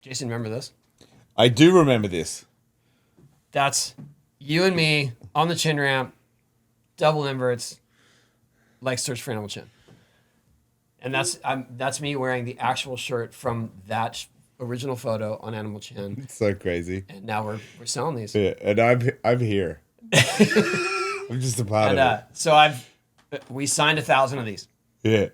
Jason, remember this? I do remember this. That's you and me on the chin ramp, double inverts, like search for Animal Chin. And that's me wearing the actual shirt from that original photo on Animal Chin. It's so crazy. And now we're selling these. Yeah, and I'm here. I'm just a part of it. So we signed 1,000 of these. Yeah.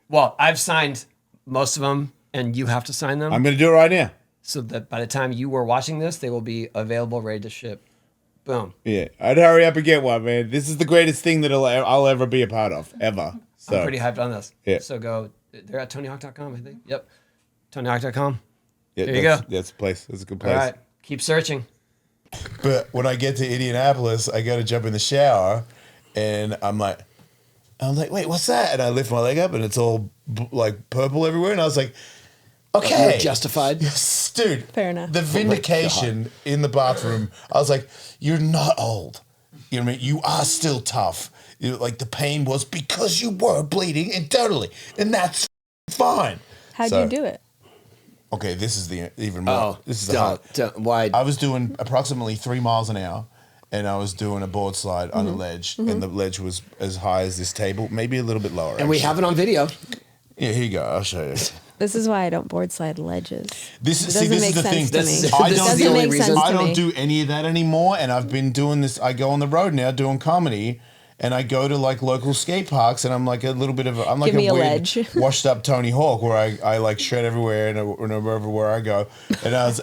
Well, I've signed most of them, and you have to sign them. I'm going to do it right now. So that by the time you were watching this, they will be available, ready to ship. Boom. Yeah, I'd hurry up and get one, man. This is the greatest thing that I'll ever be a part of, ever. So. I'm pretty hyped on this. Yeah. So they're at TonyHawk.com, I think. Yep. TonyHawk.com. Yeah, there you go. That's a place. That's a good place. All right. Keep searching. But when I get to Indianapolis, I got to jump in the shower, and I'm like, wait, what's that? And I lift my leg up, and it's all like purple everywhere. And I was like, okay, you're justified. Yes, dude. Fair enough. The vindication in the bathroom. I was like, you're not old. You know what I mean? You are still tough. Like the pain was because you were bleeding internally, and that's fine. How'd you do it? Okay, this is the even more. Oh, this is the hard. Why? I was doing approximately 3 miles an hour, and I was doing a board slide on a ledge, and the ledge was as high as this table, maybe a little bit lower. And we have it on video. Yeah, here you go. I'll show you. This is why I don't board slide ledges. This It doesn't make is the sense thing. to me. I This don't is the do only make reason. sense I to don't me. do any of that anymore, and I've been doing this. I go on the road now doing comedy, and I go to like local skate parks, and I'm like a little bit of I'm like Give me a a weird ledge. washed up Tony Hawk where I like shred everywhere and everywhere I go. And I was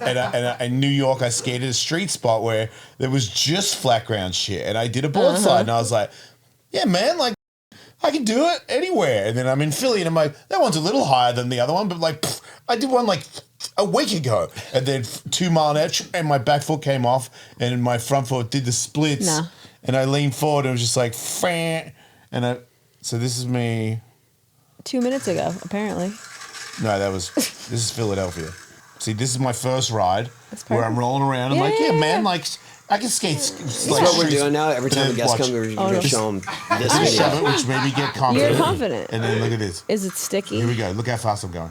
in New York, I skated a street spot where there was just flat ground shit, and I did a board slide, and I was like, yeah, man, like I can do it anywhere. And then I'm in Philly, and I'm like, that one's a little higher than the other one, but like I did one like a week ago, and then 2 mile an hour, and my back foot came off, and my front foot did the splits. No. And I leaned forward and it was just like, so this is me. 2 minutes ago, apparently. No, this is Philadelphia. See, this is my first ride where I'm perfect. rolling around. I'm like, yeah, man, like I can skate. That's what we're doing now. Every time a guest comes, we're going to show them this Shove video. it, which made me get confident. You're confident. And then look at this. Is it sticky? Here we go. Look how fast I'm going.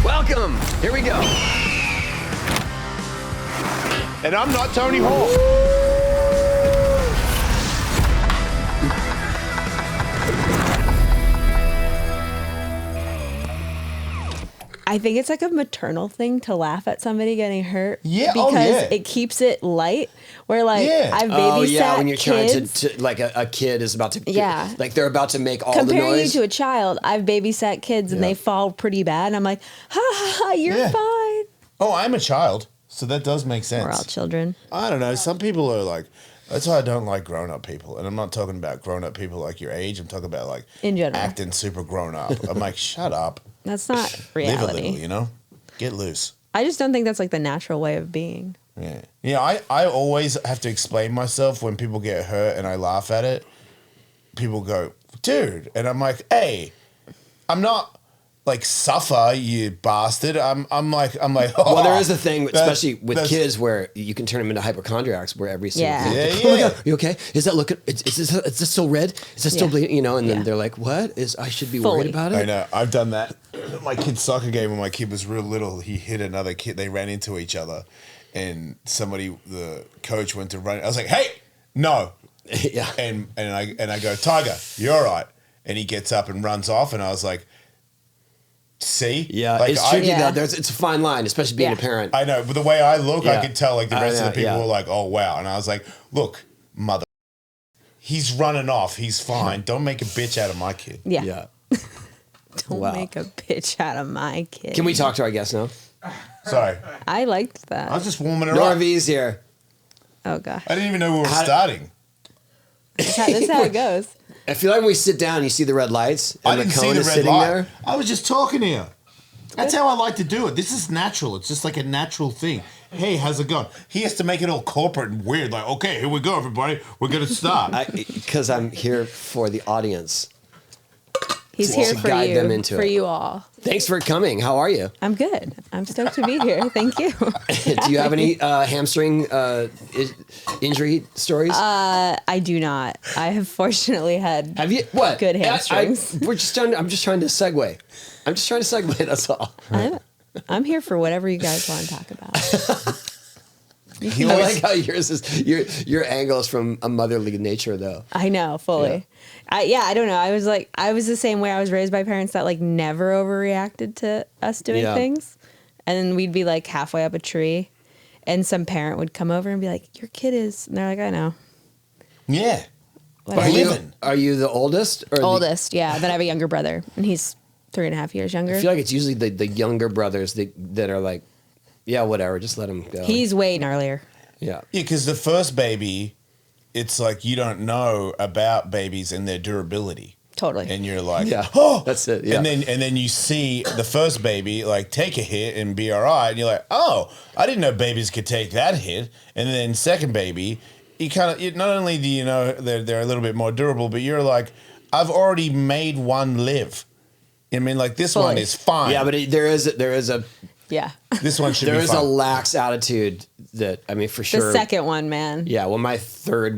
Welcome. Here we go. And I'm not Tony Hawk. I think it's like a maternal thing to laugh at somebody getting hurt. Yeah, because it keeps it light. Where like I've babysat when you're kids. trying to like a kid is about to like they're about to make all the Comparing noise. you to a child, I've babysat kids and they fall pretty bad. And I'm like, ha ha ha, you're fine. Oh, I'm a child, so that does make sense. We're all children. I don't know. Some people are like, that's why I don't like grown-up people. And I'm not talking about grown-up people like your age. I'm talking about like In general. acting super grown-up. I'm like, shut up. That's not reality. Live a little, you know? Get loose. I just don't think that's like the natural way of being. Yeah. Yeah, I always have to explain myself when people get hurt and I laugh at it. People go, dude. And I'm like, hey, I'm not like suffer, you bastard. I'm like, oh, well, there is a thing, especially with kids, where you can turn them into hypochondriacs, where every single thing, oh my God, you okay? Is that looking? Is this still red? Is this still bleeding? You know, and then they're like, what is? I should be worried about it. I know. I've done that. My kid's soccer game when my kid was real little, he hit another kid. They ran into each other, and the coach went to run. I was like, hey, no. Yeah. And I go, Tiger, you're all right. And he gets up and runs off, and I was like, see? Yeah, like, it's tricky though. It's a fine line, especially being a parent. I know, but the way I look, I could tell like the rest of the people yeah. were like, oh, wow. And I was like, look, mother, he's running off. He's fine. Don't make a bitch out of my kid. Yeah. Don't make a bitch out of my kid. Can we talk to our guest now? Sorry. I liked that. I was just warming her Nora up. V's here. Oh, gosh. I didn't even know we were starting. This is how it goes. I feel like when we sit down, you see the red lights. And I didn't see McKone the is red sitting light. there. I was just talking to you. That's how I like to do it. This is natural. It's just like a natural thing. Hey, how's it going? He has to make it all corporate and weird. Like, okay, here we go, everybody. We're going to start. Because I'm here for the audience. He's here to for guide you. them into for it. you all. Thanks for coming. How are you? I'm good. I'm stoked to be here. Thank you. Do you have any hamstring injury stories? I do not. I have fortunately had Have you what? good hamstrings. I'm just trying to segue. That's all. I'm here for whatever you guys want to talk about. I like how yours is your angle is from a motherly nature though. I know, fully. I don't know. I was the same way. I was raised by parents that like never overreacted to us doing things. And then we'd be like halfway up a tree and some parent would come over and be like, your kid is, and they're like, I know. Yeah. Are you the oldest? Or Oldest, yeah. Then I have a younger brother and he's 3.5 years younger. I feel like it's usually the younger brothers that are like, yeah, whatever, just let him go. He's way gnarlier. Yeah. Yeah, because the first baby, it's like you don't know about babies and their durability. Totally. And you're like, Yeah, oh, that's it. Yeah. And then you see the first baby like take a hit and be all right, and you're like, oh, I didn't know babies could take that hit. And then second baby, you kind of not only do you know they're a little bit more durable, but you're like, I've already made one live. I mean, like this one is fine. Yeah, but there is a Yeah. this one should there be is fine. a lax attitude that I mean for sure. The second one, man. Yeah, when my third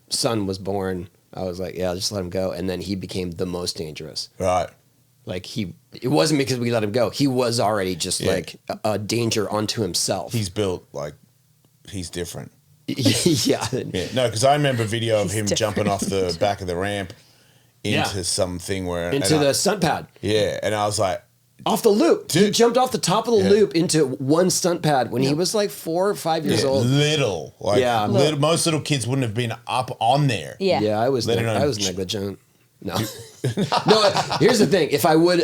son was born, I was like, yeah, just let him go, and then he became the most dangerous. Right. Like it wasn't because we let him go. He was already just like a danger unto himself. He's built like he's different. Yeah. Yeah. No, because I remember a video of He's him different. jumping off the back of the ramp into something where Into the stunt pad. Yeah, and I was like, Off the loop. He Dude. jumped off the top of the loop into one stunt pad when he was like 4 or 5 years old. little. Like Yeah. most little kids wouldn't have been up on there. Yeah. Yeah, I was Let it on- negligent. No. No, here's the thing. If I would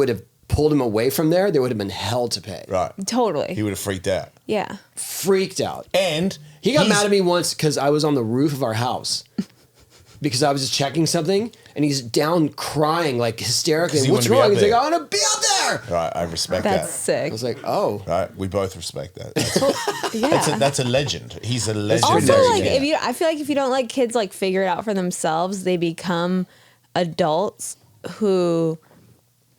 have pulled him away from there, there would have been hell to pay. Right. Totally. He would have freaked out. Yeah. Freaked out. And He got he's- mad at me once because I was on the roof of our house because I was just checking something and he's down crying like hysterically. 'Cause he What's wanted to be wrong? up He's like, there. I want to be up there. Right, I respect That's that. sick. I was like, oh. Right, we both respect that. Yeah. That's a legend. He's a legend. Also, Legendary, like yeah. I feel like if you don't let kids like figure it out for themselves, they become adults who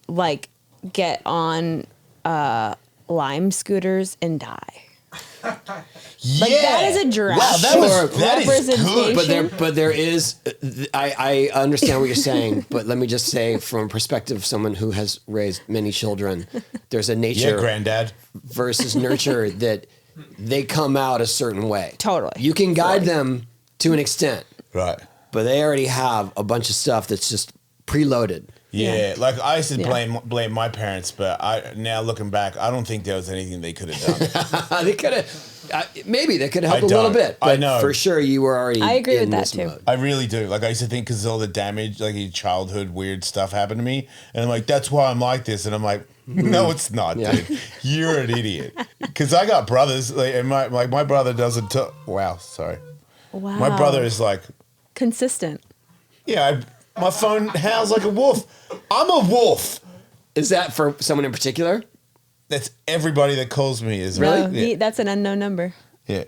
like get on Lime scooters and die. Like that is a drastic Wow, that is representation. good. But there is, I understand what you're saying, but let me just say from a perspective of someone who has raised many children, there's a Yeah, nature granddad. versus nurture that they come out a certain way. Totally. You can guide them to an extent, Right. but they already have a bunch of stuff that's just preloaded. Yeah, like I used to Yeah. blame my parents, but now looking back, I don't think there was anything they could have done. They could have, maybe they could have I helped a little don't. bit. I But know. for sure, you were already. I agree with in that this too. mode. I really do. Like I used to think because all the damage, like in childhood, weird stuff happened to me, and I'm like, that's why I'm like this, and I'm like, no, it's not, Yeah. dude. You're an idiot. Because I got brothers, like, and my brother doesn't. Wow, sorry. Wow. My brother is like, consistent. yeah, my phone howls like a wolf. I'm a wolf. Is that for someone in particular? That's everybody that calls me is Really? Yeah. That's an unknown number. Yeah.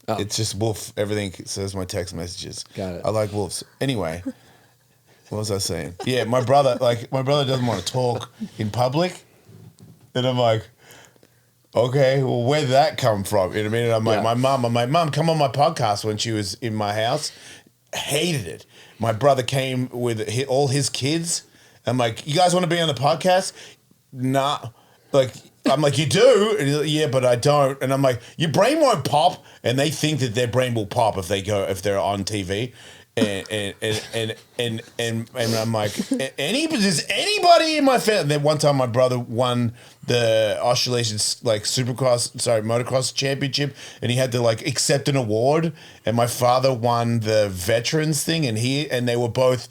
Oh. It's just wolf. Everything says my text messages. Got it. I like wolves. Anyway, what was I saying? Yeah, my brother doesn't want to talk in public. And I'm like, okay, well, where did that come from? You know what I mean? And I'm like, my mom, come on my podcast when she was in my house. Hated it. My brother came with all his kids. I'm like, you guys want to be on the podcast? Nah. Like, I'm like, you do? And he's like, yeah, but I don't. And I'm like, your brain won't pop. And they think that their brain will pop if they're on TV. And I'm like, does anybody in my family? Then one time my brother won the Australasian motocross championship, and he had to like accept an award. And my father won the veterans thing, and they were both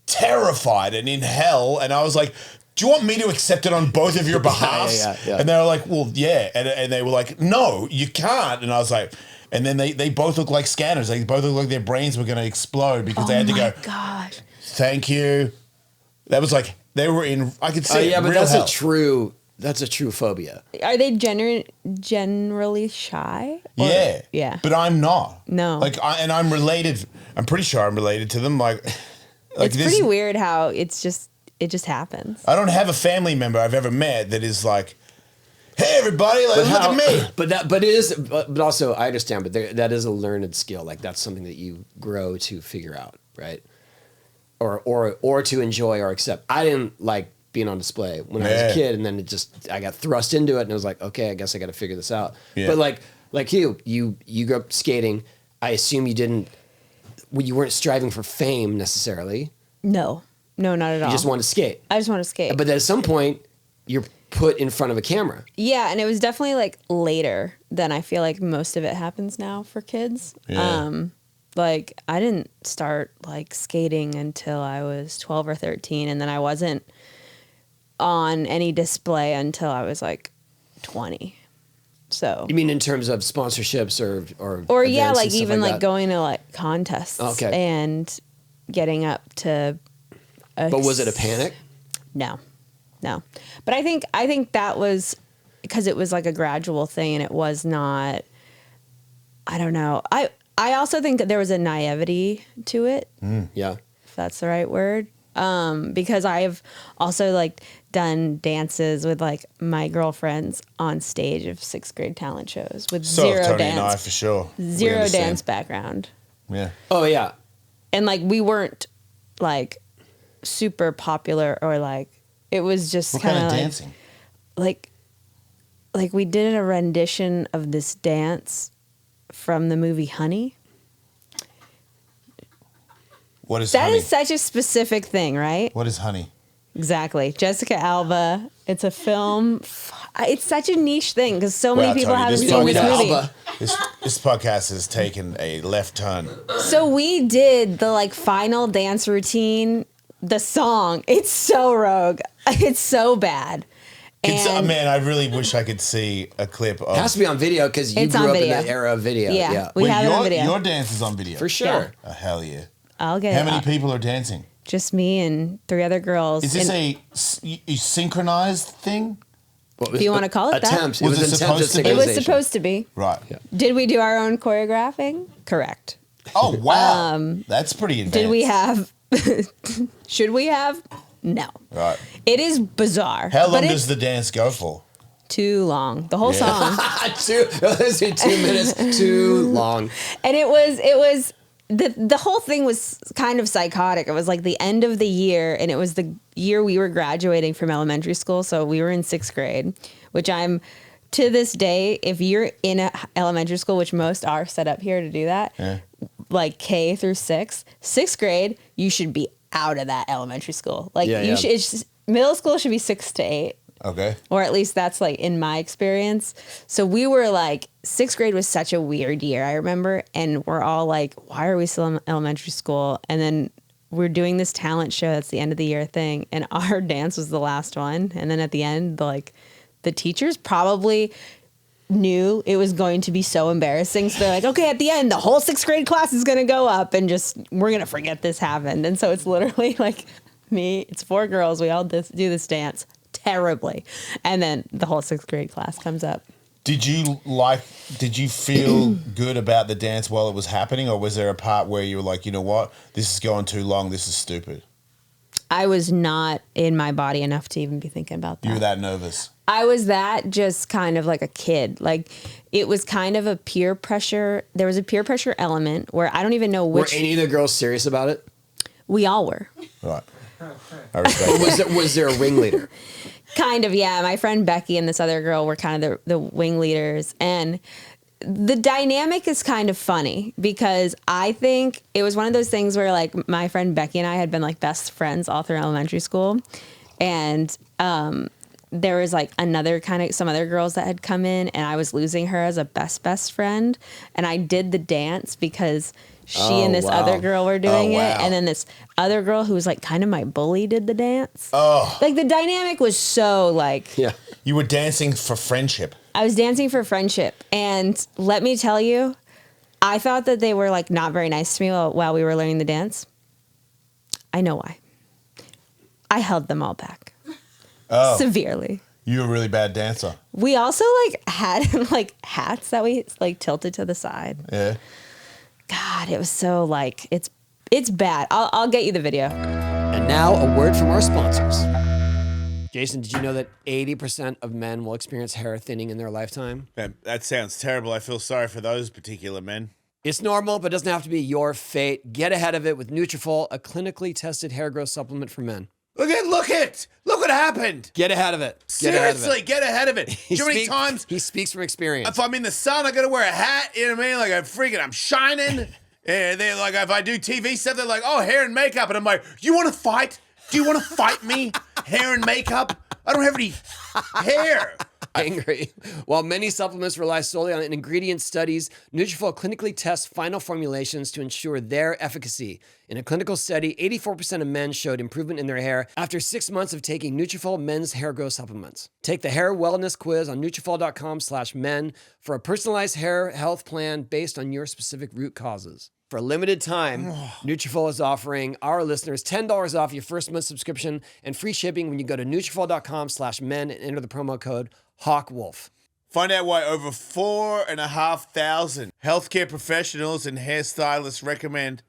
terrified and in hell. And I was like, do you want me to accept it on both of your behalves? Yeah. And they were like, well, yeah. And they were like, no, you can't. And I was like, and then they both look like scanners. They both look like their brains were going to explode because they had to go, God. thank you. That was like, they were in, I could see Yeah, but real that's hell. that's a true phobia. Are they generally shy? Or- Yeah. Yeah. But I'm not. No. Like, I'm related. I'm pretty sure I'm related to them. Like It's this, pretty weird how it's just it just happens. I don't have a family member I've ever met that is like, hey everybody, like, look at me. But also I understand, but that is a learned skill. Like that's something that you grow to figure out, right? Or to enjoy or accept. I didn't like being on display when I was a kid, and then I got thrust into it, and it was like, okay, I guess I got to figure this out. Yeah. But like you grew up skating. I assume you weren't striving for fame necessarily. No, not at all. You just wanted to skate. I just want to skate. But then at some point, you're put in front of a camera. Yeah, and it was definitely like later than I feel like most of it happens now for kids. Yeah. Like I didn't start like skating until I was 12 or 13, and then I wasn't on any display until I was like 20. So you mean in terms of sponsorships or events yeah, like and stuff even like that? going to like contests and getting up to. But was it a panic? No. But I think that was because it was like a gradual thing, and it was not. I don't know. I also think that there was a naivety to it. Yeah, if that's the right word. Because I've also like done dances with like my girlfriends on stage of 6th grade talent shows with zero Tony dance, and I for sure. Zero dance background. Yeah. Oh yeah. And like we weren't like super popular or like it was just What kind kind of of dancing? Like we did a rendition of this dance from the movie Honey. What is That honey? is such a specific thing, right? What is honey? Exactly. Jessica Alba. It's a film. It's such a niche thing because so many people Tony, haven't this seen this podcast- movie. Alba. This podcast has taken a left turn. So we did the like final dance routine, the song. It's so rogue. It's so bad. And Man, I really wish I could see a clip of. It has to be on video because you It's grew on up video. in the era of video. Yeah. We have it on video. Your dance is on video. For sure. Yeah. Oh, hell yeah. I'll get How it. many people are dancing? Just me and 3 other girls. Is this And a synchronized thing? If you wanna call it that. Attempt. Was it supposed to be? it was synchronization. supposed to be. Right. Yeah. Did we do our own choreographing? Correct. Oh, wow. That's pretty advanced. Did we have? Should we have? No. Right. It is bizarre. How long but does it's the dance go for? too long? The whole song. Let's say 2 minutes too long. And it was the whole thing was kind of psychotic. It was like the end of the year, and it was the year we were graduating from elementary school. So we were in 6th grade, which I'm to this day, if you're in a elementary school, which most are set up here to do that, like K through 6th grade, you should be out of that elementary school. Like you should, middle school should be 6 to 8. Okay. Or at least that's like in my experience. So we were like, 6th grade was such a weird year, I remember. And we're all like, why are we still in elementary school? And then we're doing this talent show that's the end of the year thing. And our dance was the last one. And then at the end, the teachers probably knew it was going to be so embarrassing. So they're like, okay, at the end, the whole 6th grade class is going to go up and just, we're going to forget this happened. And so it's literally like me, it's 4 girls. We all do this dance terribly. And then the whole 6th grade class comes up. Did you feel good about the dance while it was happening, or was there a part where you were like, you know what, this is going too long, this is stupid? I was not in my body enough to even be thinking about that. You were that nervous? I was that just kind of like a kid. Like it was kind of a peer pressure. There was a peer pressure element where I don't even know which. Were any of the girls serious about it? We all were. Right. I respect that. Was there a ringleader? Kind of, yeah. My friend Becky and this other girl were kind of the wing leaders. And the dynamic is kind of funny because I think it was one of those things where like my friend Becky and I had been like best friends all through elementary school. And there was like some other girls that had come in, and I was losing her as a best friend. And I did the dance because she and this other girl were doing it. And then this other girl who was like kind of my bully did the dance. Oh. Like the dynamic was so like. Yeah. You were dancing for friendship. I was dancing for friendship. And let me tell you, I thought that they were like not very nice to me while we were learning the dance. I know why. I held them all back. Oh. Severely. You were a really bad dancer. We also like had like hats that we like tilted to the side. Yeah. God, it was so like it's bad. I'll get you the video. And now, a word from our sponsors. Jason, did you know that 80% of men will experience hair thinning in their lifetime? That sounds terrible. I feel sorry for those particular men. It's normal, but it doesn't have to be your fate. Get ahead of it with Nutrafol, a clinically tested hair growth supplement for men. Look what happened. Get ahead of it. Seriously, get ahead of it. Do you know how many speaks- times He speaks from experience. if I'm in the sun, I gotta wear a hat, you know what I mean? Like I'm shining. And they're like, if I do TV stuff, they're like, oh, hair and makeup. And I'm like, you want to fight? Do you want to fight me? Hair and makeup? I don't have any hair. Angry. While many supplements rely solely on ingredient studies, Nutrafol clinically tests final formulations to ensure their efficacy. In a clinical study, 84% of men showed improvement in their hair after 6 months of taking Nutrafol men's hair growth supplements. Take the hair wellness quiz on Nutrafol.com/men for a personalized hair health plan based on your specific root causes. For a limited time, Nutrafol is offering our listeners $10 off your first month subscription and free shipping when you go to Nutrafol.com/men and enter the promo code HawkWolf. Find out why over 4,500 healthcare professionals and hairstylists recommend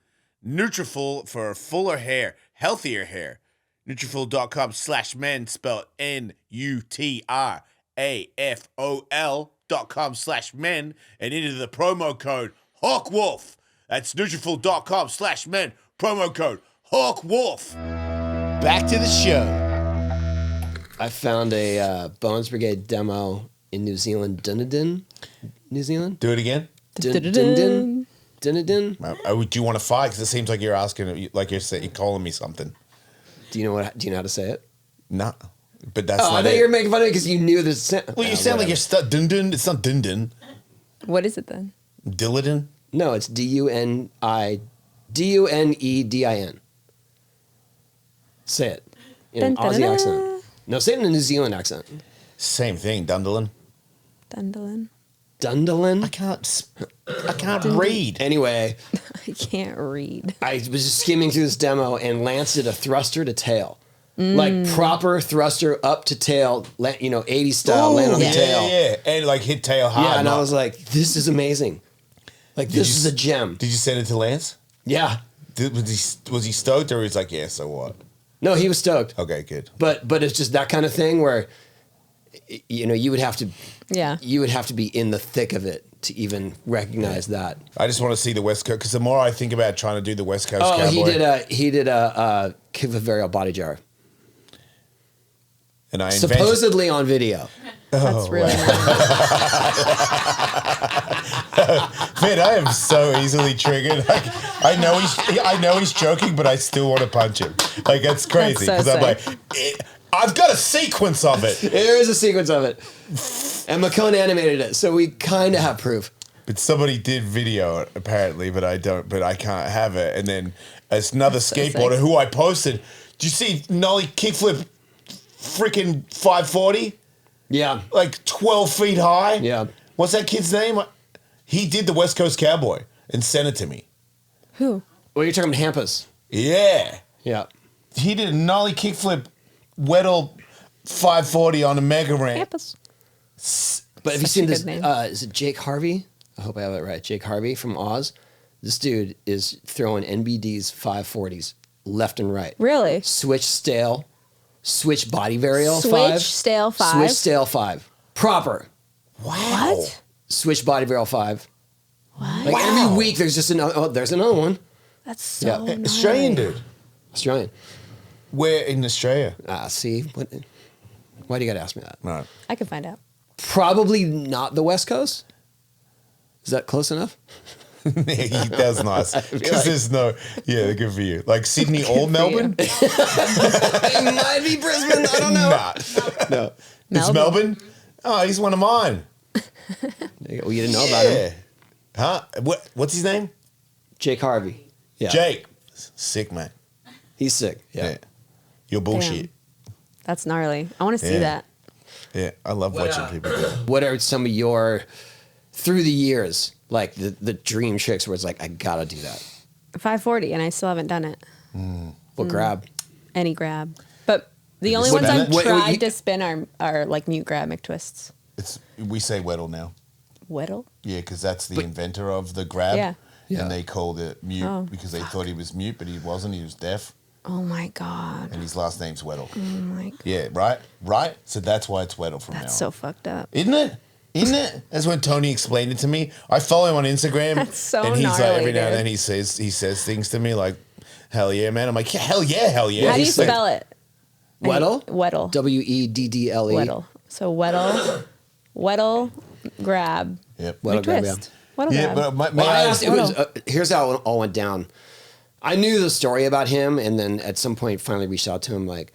Nutrafol for fuller hair, healthier hair. Nutrafol.com/men, spelled NUTRAFOL.com/men, and enter the promo code HawkWolf. That's Nutrafol.com/men, promo code HawkWolf. Back to the show. I found a Bones Brigade demo in New Zealand, Dunedin, New Zealand. Do it again. Dunedin. Do you want to fight? Because it seems like you're asking, like you're calling me something. Do you know how to say it? No, but that's Oh, I not thought it. you were making fun of it because you knew this. Well, you sound like you're stuck. Dun. It's not dun. What is it then? Dilladin. No, it's Dunedin. Say it in an Dun, dun, Aussie dun. accent. No, say it in a New Zealand accent. Same thing. Dundalin. Dundalin. Dundalin. I can't read. Anyway, I can't read. I was just skimming through this demo and Lance did a thruster to tail. Like proper thruster up to tail, 80s style, land on the tail. Yeah, and like hit tail hard. Yeah, and I was like, this is amazing. Like, this is a gem. Did you send it to Lance? Yeah. Was he stoked, or he's like, yeah, so what? No, he was stoked. Okay, good. But it's just that kind of thing where, you would have to, you would have to be in the thick of it to even recognize that. I just want to see the West Coast, because the more I think about trying to do the West Coast Oh, cowboy, he did a kick of a varial body jar. and I Supposedly on video. That's really nice. Man, I am so easily triggered. Like, I know he's joking, but I still want to punch him. Like, that's crazy That's so I'm like, sick. I've got a sequence of it. There is a sequence of it. And McKone animated it, so we kind of have proof. But somebody did video it, apparently, but I can't have it. And then it's another so skateboarder sick. who I posted. Do you see Nolly kickflip freaking 540? Yeah. Like 12 feet high? Yeah. What's that kid's name? He did the West Coast Cowboy and sent it to me. Who? Well, you're talking Hampus. Yeah. Yeah. He did a Nolly kickflip Weddle 540 on a mega ramp. Campus. But have you Such seen a this? good name. Is it Jake Harvey? I hope I have it right. Jake Harvey from Oz. This dude is throwing NBD's 540s left and right. Really? Switch stale. Switch body varial Switch 5. stale 5? Switch stale 5. Proper. Wow. What? Switch body varial 5. What? Like every week there's just another. Oh, there's another one. That's so Yeah. nice. Australian dude. Australian. Where in Australia? See? Why do you got to ask me that? No. I can find out. Probably not the West Coast. Is that close enough? That's nice. Because there's no, yeah, good for you. Like Sydney or Melbourne? It might be Brisbane. I don't know. Nah. No. It's Melbourne? Oh, he's one of mine. Well, you didn't know about him. Huh? What's his name? Jake Harvey. Yeah. Jake. Sick, man. He's sick. Yeah. You're bullshit. That's gnarly. I want to see Yeah. that. Yeah, I love watching people do it. What are some of your, through the years, like the dream tricks where it's like, I got to do that? 540, and I still haven't done it. What grab? Any grab. But the you only spin ones I've it? Wait, tried you- to spin are like mute grab McTwists. We say Weddle now. Whittle? Yeah, because that's the inventor of the grab. Yeah. Yeah. And they called it mute Oh, because they thought he was mute, but he wasn't. He was deaf. Oh my God. And his last name's Weddle. Oh my God. Yeah, right? So that's why it's Weddle from now That's on. so fucked up. Isn't it? Isn't it? That's when Tony explained it to me. I follow him on Instagram. That's so and he's like, gnarly, every now and dude. then he says things to me like, hell yeah, man. I'm like, yeah, hell yeah, hell yeah. How do you He's like, spell it? Weddle? Weddle. Weddle. Weddle. So Weddle, grab. Yep. Weddle grab, Twist. Weddle Yeah, grab. but Well, I asked, it was, Weddle. here's how it all went down. I knew the story about him, and then at some point finally reached out to him like,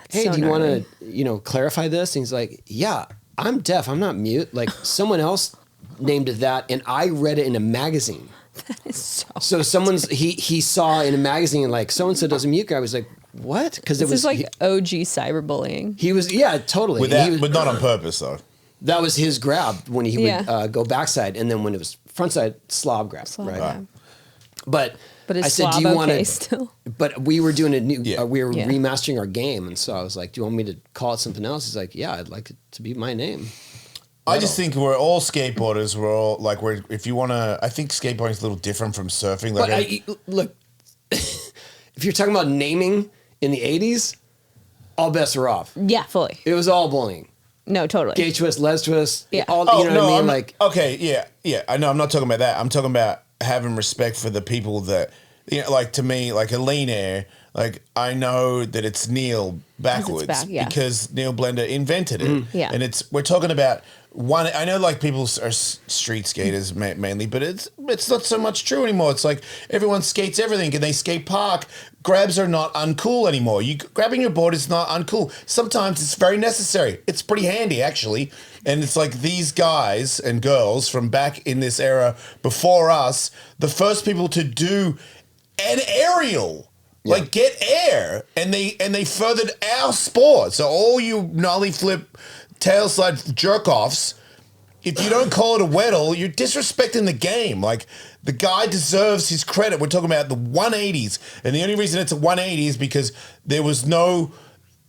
hey, so do you want gnarly. to, clarify this? And he's like, yeah, I'm deaf. I'm not mute. Like someone else named it that, and I read it in a magazine. So he saw in a magazine like so-and-so does a mute guy. I was like, what? Because it This was is like OG cyberbullying. he was, yeah, totally. with And that, he was, but not on purpose though. that was his grab when he Yeah. would go backside, and then when it was frontside, slob grab, Slob right? grab. But But is I said, slob do you want okay to? still? But we were doing a new, Yeah. we were Yeah. remastering our game, and so I was like, do you want me to call it something else? He's like, yeah, I'd like it to be my name. I just think we're all skateboarders. We're all like, if you want to, I think skateboarding's a little different from surfing. Like, But look, if you're talking about naming in the 80s, all bets are off. Yeah, fully. It was all bullying. No, totally. Gay twist, les twist, Yeah. all, oh you know no, what I mean? I'm, Like, okay, yeah. I know. I'm not talking about that. I'm talking about having respect for the people that, like to me, like a lean air. Like I know that it's Neil backwards back, yeah. because Neil Blender invented it. Yeah. And we're talking about one. I know like people are street skaters mainly, but it's not so much true anymore. It's like everyone skates everything and they skate park. Grabs are not uncool anymore. Grabbing your board is not uncool. Sometimes it's very necessary. It's pretty handy actually. And it's like these guys and girls from back in this era before us, the first people to do an aerial. Like get air, and they furthered our sport. So all you nollie flip, tail slide jerk offs, if you don't call it a Weddle, you're disrespecting the game. Like the guy deserves his credit. We're talking about the 180s, and the only reason it's a 180 is because there was no.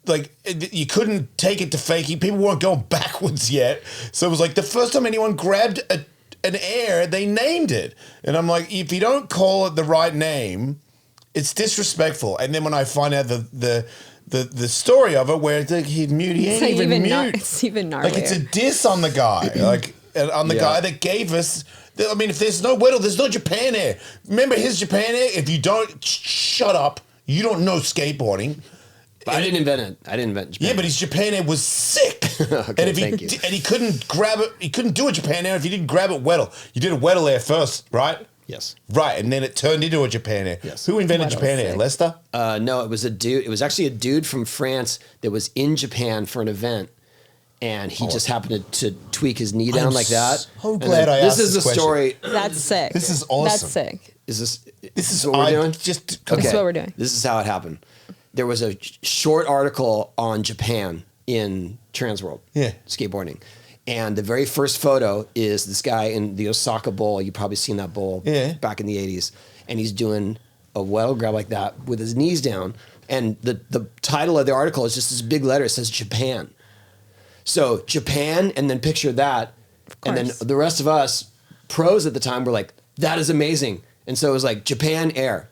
Like you couldn't take it to fakie. People weren't going backwards yet, so it was like the first time anyone grabbed an air, they named it, and I'm like, if you don't call it the right name. It's disrespectful, and then when I find out the story of it, where he's mute, he ain't It's even mute. It's even gnarlier. Like it's a diss on the guy, like on the guy that gave us. I mean, if there's no Weddle, there's no Japan Air. Remember his Japan Air? If you don't shut up, you don't know skateboarding. but I didn't invent it. I didn't invent Japan. Yeah, but his Japan Air was sick. Okay, and if thank you. and he couldn't grab it, he couldn't do a Japan Air if he didn't grab it Weddle. You did a Weddle Air first, right? Yes. Right, and then it turned into a Japan Air. Yes. Who invented Weddle's Japan Air? sick. Lester? No, it was a dude. It was actually a dude from France that was in Japan for an event, and he just happened to tweak his knee down I'm like that. so And glad then I asked This is this the question. story. That's sick. This is awesome. That's sick. Is This is what we're doing? Just This is what we're doing. This is how it happened. There was a short article on Japan in Transworld. Yeah. Skateboarding. And the very first photo is this guy in the Osaka Bowl. You've probably seen that bowl back in the 80s. And he's doing a Weddle grab like that with his knees down. And the title of the article is just this big letter. It says Japan. So Japan, and then picture that. And then course. the rest of us, pros at the time, were like, that is amazing. And so it was like Japan Air.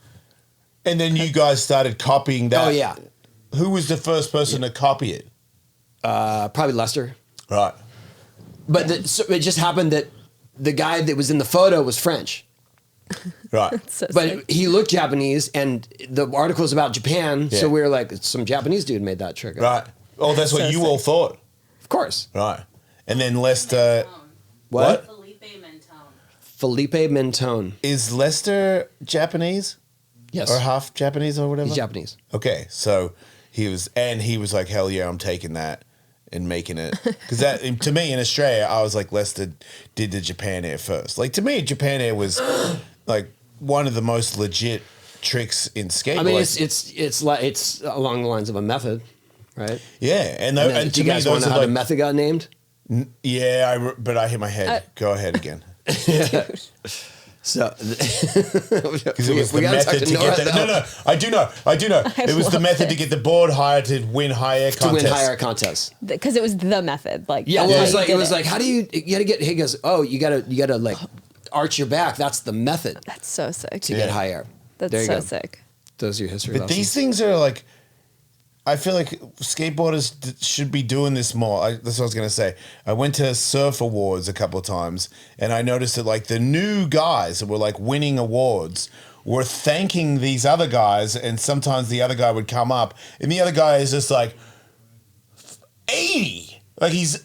And then you guys started copying that. Oh, yeah. Who was the first person to copy it? Probably Lester. Right. But so it just happened that the guy that was in the photo was French. Right. So But sick. he looked Japanese, and the article is about Japan. Yeah. So we were like, some Japanese dude made that trick. Right. Oh, that's what So you sick. all thought. Of course. Right. And then Lester. What? Felipe Mentone. Felipe Mentone. Is Lester Japanese? Yes. Or half Japanese or whatever? He's Japanese. Okay. So he was like, hell yeah, I'm taking that and making it. Because that, to me, in Australia, I was like, Lester did the Japan Air first. Like, to me, Japan Air was like one of the most legit tricks in skateboarding. I mean, it's along the lines of a method, right? yeah. And, And then, and do to you me, guys those want to are know how like, the method got named? yeah, but I hit my head. Go ahead again. So, Because it was the gotta talk method to Nora, get that. though. No, I do know. It was the love method to this. get the board higher to win higher to contests. win higher contests. Because it was the method. Like Yeah, that's well, how it was you like did it was like, how do you gotta get? He goes, oh, you gotta like arch your back. That's the method That's so sick. to get higher. That's There you so go. sick. Those are your history But lessons. these things are like, I feel like skateboarders should be doing this more. That's what I was going to say. I went to surf awards a couple of times, and I noticed that like the new guys that were like winning awards were thanking these other guys, and sometimes the other guy would come up, and the other guy is just like 80, like he's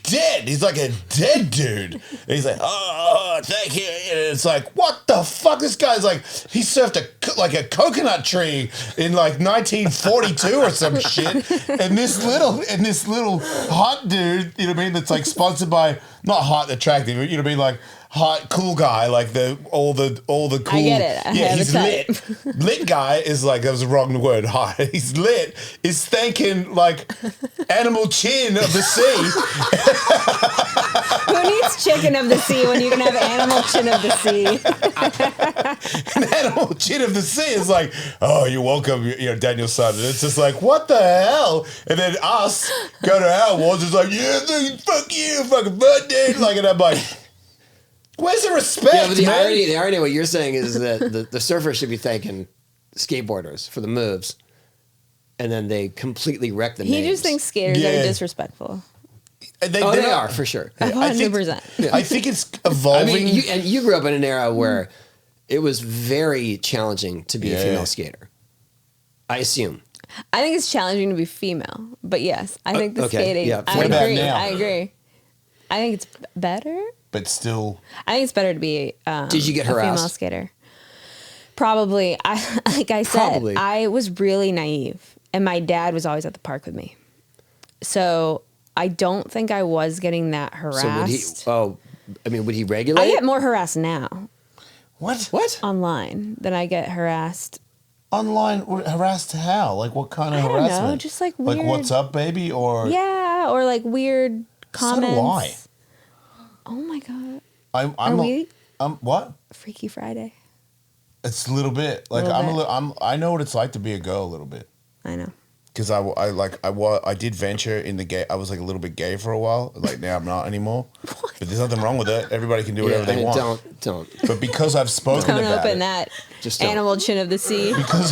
dead. He's like a dead dude. And he's like, oh, thank you. And it's like, what the fuck? This guy's like, he surfed a coconut tree in like 1942 or some shit. And this little hot dude, you know what I mean? That's like sponsored by, not hot attractive, you know what I mean? Like hot cool guy, like all the cool. I get it. I have he's a type. lit guy is like, that was the wrong word. Hot. He's lit. Is thanking like animal chin of the sea. Who needs chicken of the sea when you can have animal chin of the sea? An animal chin of the sea is like, oh, you're welcome, you know, Daniel's son. And it's just like, what the hell? And then us go to our awards, it's like, yeah, fuck you, fucking butt, dude. Like, and I'm like, where's the respect, Yeah, but the man? irony of what you're saying is that the surfers should be thanking skateboarders for the moves, and then they completely wreck the He names. just thinks skaters Yeah. are disrespectful. And they are, for sure. I think- 100%. I think it's I evolving. mean, you grew up in an era where it was very challenging to be a Yeah. female skater. I assume. I think it's challenging to be female, but yes, I think the okay, skating. yeah. I What about agree. now? I agree. I think it's better. but still, I think it's better to be. Did you get a female harassed? skater? Probably. Like I said, Probably. I was really naive, and my dad was always at the park with me, so I don't think I was getting that harassed. So would he regulate? I get more harassed now what? online than I get harassed. Online harassed how? Like what kind of I don't know, harassment? just like Like weird- what's up, baby? Or Yeah, or like weird So do comments. Oh my god, I'm are we what? Freaky Friday? It's a little bit like I know what it's like to be a girl a little bit. I know. Because I did venture in the gay. I was like a little bit gay for a while. Like now I'm not anymore. But there's nothing wrong with it. Everybody can do whatever they want. Don't. But because I've spoken Don't about open it, that Just don't. animal chin of the sea. because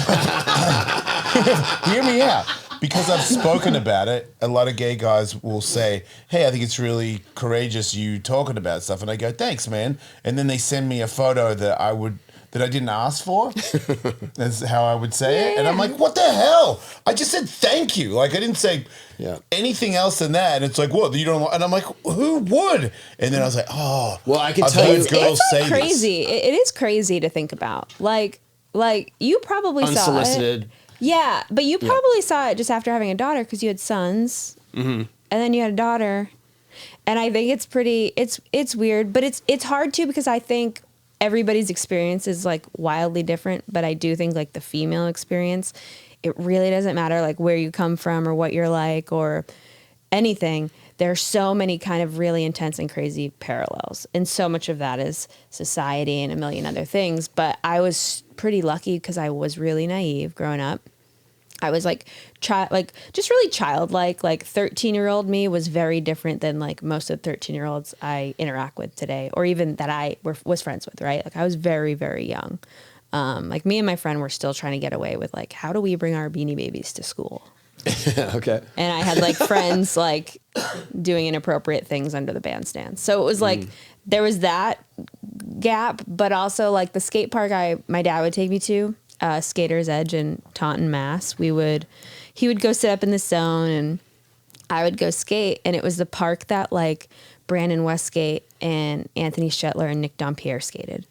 hear me out. Because I've spoken about it, a lot of gay guys will say, "Hey, I think it's really courageous you talking about stuff," and I go, "Thanks, man." And then they send me a photo that I didn't ask for. That's how I would say it. And I'm like, what the hell? I just said thank you. Like I didn't say anything else than that. And it's like, what? You don't? And I'm like, who would? And then I was like, oh. Well, I can I've tell heard you- girls It's say like crazy. It is crazy to think about. Like you probably saw it. Unsolicited. Yeah, but you probably saw it just after having a daughter because you had sons, and then you had a daughter, and I think it's pretty. It's weird, but it's hard too because I think everybody's experience is like wildly different. But I do think like the female experience, it really doesn't matter like where you come from or what you're like or anything. There are so many kind of really intense and crazy parallels, and so much of that is society and a million other things. But I was pretty lucky because I was really naive growing up. I was like just really childlike. Like 13-year-old me was very different than like most of the 13-year-olds I interact with today, or even that I was friends with. Right? Like I was very, very young. Like me and my friend were still trying to get away with like, how do we bring our Beanie Babies to school? Okay. And I had like friends like doing inappropriate things under the bandstand. So it was like there was that gap, but also like the skate park my dad would take me to, Skater's Edge in Taunton, Mass. He would go sit up in the zone and I would go skate, and it was the park that like Brandon Westgate and Anthony Shetler and Nick Dompierre skated.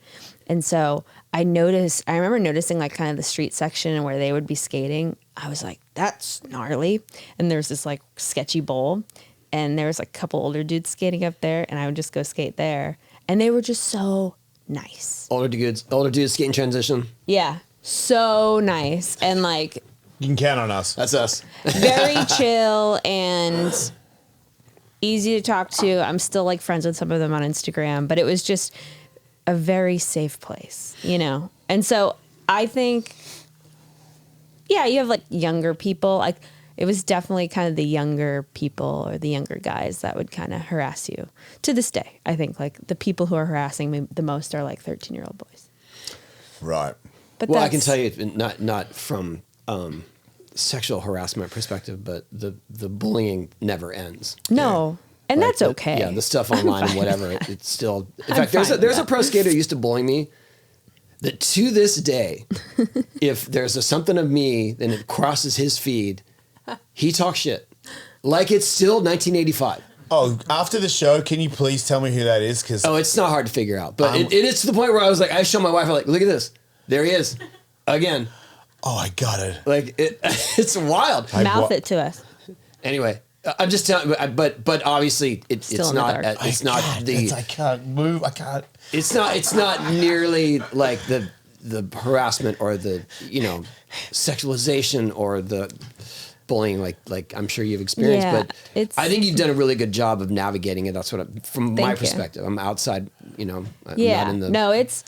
And so I remember noticing like kind of the street section and where they would be skating. I was like, that's gnarly. And there's this like sketchy bowl, and there was like a couple older dudes skating up there, and I would just go skate there. And they were just so nice. Older dudes skating transition. Yeah. So nice. And like You can count on us. That's us. very chill and easy to talk to. I'm still like friends with some of them on Instagram, but it was just a very safe place, you know? And so I think, yeah, you have like younger people. Like it was definitely kind of the younger people or the younger guys that would kind of harass you to this day. I think like the people who are harassing me the most are like 13-year-old boys. Right. But Well, I can tell you, not from sexual harassment perspective, but the bullying never ends. No. And Like that's okay. Yeah, the stuff online and whatever, it's still. In fact, fine with there's a that. pro skater who used to bully me. That to this day, if there's something of me and it crosses his feed, he talks shit like it's still 1985. Oh, after the show, can you please tell me who that is? Because Oh, it's not hard to figure out, but it's to the point where I was like, I show my wife, I'm like, look at this, there he is, again. oh, I got it. Like it's wild. Mouth it to us. Anyway, I'm just telling, but obviously it's Still in the not. dark. It's not I can't move. I can't. It's not nearly like the harassment or the sexualization or the bullying like I'm sure you've experienced. Yeah, but I think you've done a really good job of navigating it. That's from my Thank you. perspective. I'm outside. I'm Yeah. not in the. No, it's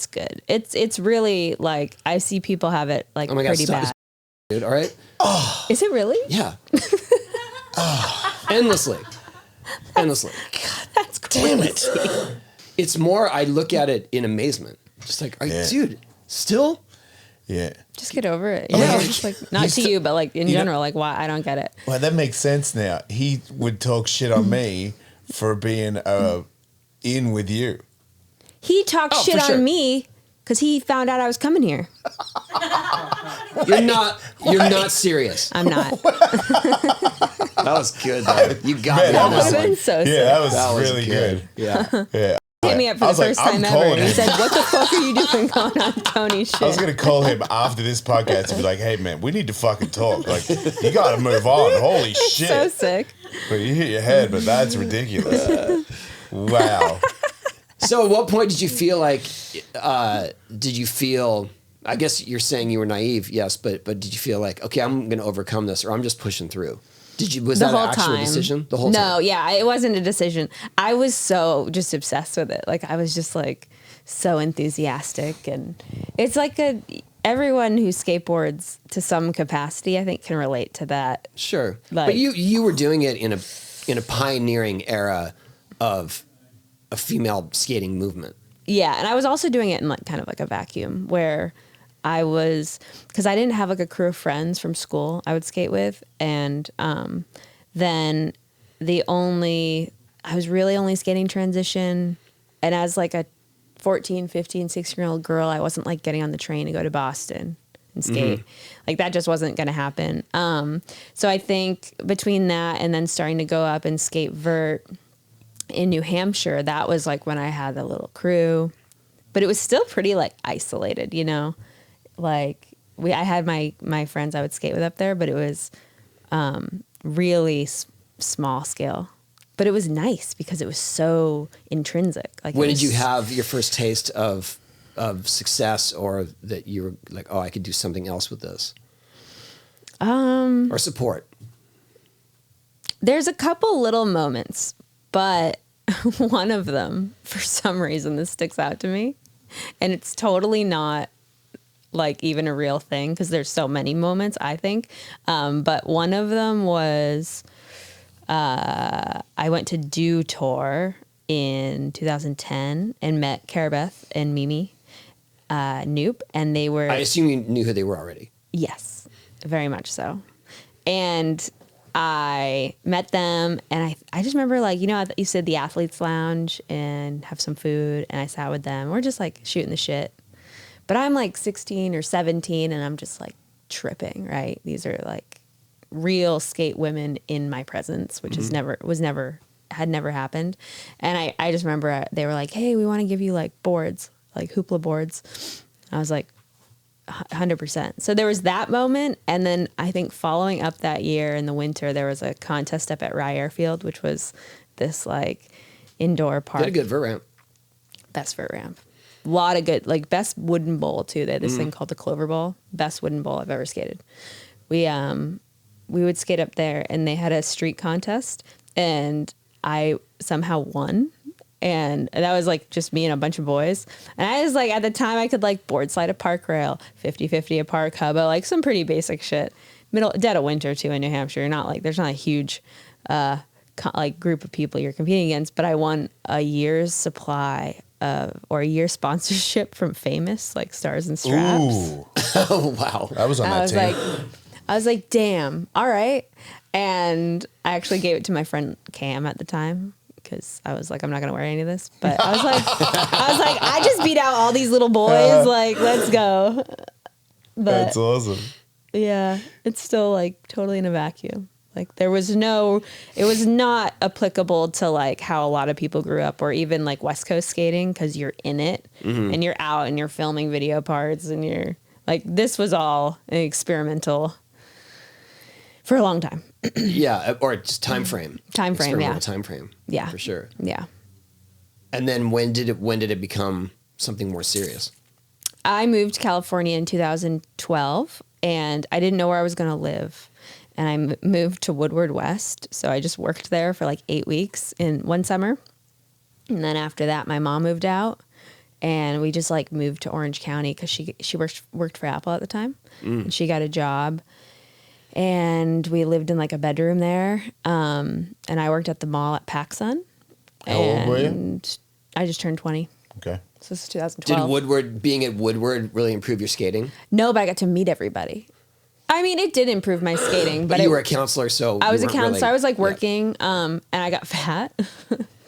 good. It's really like I see people have it like Oh my God! pretty Stop, bad. dude. All right. Is it really? Yeah. Endlessly. That's Damn it. It's more. I look at it in amazement. Just like, dude, still. Yeah. Just get over it. mean, Yeah, just like not to you, but like in you know- general, like why I don't get it. Well, that makes sense now. He would talk shit on me for being in with you. He talked Oh, shit for sure. on me because he found out I was coming here. You're not serious. I'm not. That was good, though. You got Man, me that on That was would that have been one. so Yeah, sick. that was, That was really good. Yeah. Yeah. Hit me up for I the was like, first I'm time ever. calling And he him. said, "What the fuck are you doing going on Tony's shit?" I was gonna call him after this podcast and be like, "Hey, man, we need to fucking talk. Like, you gotta move on. Holy shit! So sick. But you hit your head, but that's ridiculous. Wow. So at what point did you feel like, I guess you're saying you were naive, yes, but did you feel like, okay, I'm going to overcome this or I'm just pushing through? Was The that whole an actual time. decision? The whole time? No, yeah, it wasn't a decision. I was so just obsessed with it. Like I was just like so enthusiastic, and it's like everyone who skateboards to some capacity, I think, can relate to that. Sure. Like- But you were doing it in a pioneering era of a female skating movement. Yeah, and I was also doing it in like kind of like a vacuum where I was, because I didn't have like a crew of friends from school I would skate with, and then I was really only skating transition, and as like a 14, 15, 16-year-old girl, I wasn't like getting on the train to go to Boston and skate. Like that just wasn't going to happen. So I think between that and then starting to go up and skate vert in New Hampshire, that was like when I had a little crew, but it was still pretty like isolated, like I had my friends I would skate with up there, but it was really small scale, but it was nice because it was so intrinsic. Like When did you have your first taste of success, or that you were like, oh, I could do something else with this? Or support? There's a couple little moments, but one of them, for some reason, this sticks out to me, and it's totally not like even a real thing because there's so many moments, I think. But one of them was I went to Do Tour in 2010 and met Carabeth and Mimi Noop, and they were... I assume you knew who they were already. Yes, very much so. And I met them, and I just remember, like, you said the athletes lounge and have some food, and I sat with them. We're just like shooting the shit. But I'm like 16 or 17, and I'm just like tripping, right? These are like real skate women in my presence, which had never happened. And I just remember they were like, "Hey, we want to give you like boards, like hoopla boards." I was like, 100%. So there was that moment. And then I think following up that year in the winter, there was a contest up at Rye Airfield, which was this like indoor park. Did a good vert ramp. Best vert ramp. A lot of good, like best wooden bowl too. They had this thing called the Clover Bowl. Best wooden bowl I've ever skated. We would skate up there, and they had a street contest, and I somehow won. And that was like just me and a bunch of boys. And I was like, at the time I could like board slide a park rail, 50-50 a park hubba, like some pretty basic shit. Dead of winter too in New Hampshire. Not like, there's not a huge like group of people you're competing against, but I won a year's supply or a year sponsorship from Famous, like Stars and Straps. Ooh, Oh wow. I was on that team. I was like, damn, all right. And I actually gave it to my friend Cam at the time because I was like, I'm not gonna wear any of this. But I was like, I just beat out all these little boys. Like, let's go. But That's awesome. yeah, it's still like totally in a vacuum. Like it was not applicable to like how a lot of people grew up or even like West Coast skating because you're in it and you're out and you're filming video parts and you're like, this was all experimental for a long time. Yeah, or just time frame. Time frame, yeah. Time frame. Yeah. For sure. Yeah. And then when did it become something more serious? I moved to California in 2012 and I didn't know where I was going to live. And I moved to Woodward West. So I just worked there for like 8 weeks in one summer. And then after that, my mom moved out and we just like moved to Orange County because she worked for Apple at the time. And she got a job. And we lived in like a bedroom there. And I worked at the mall at PacSun. How old were you? And I just turned 20. Okay. So this is 2012. Did being at Woodward really improve your skating? No, but I got to meet everybody. I mean, it did improve my skating. But you were a counselor, so I was you a weren't counselor. really- I was like working, and I got fat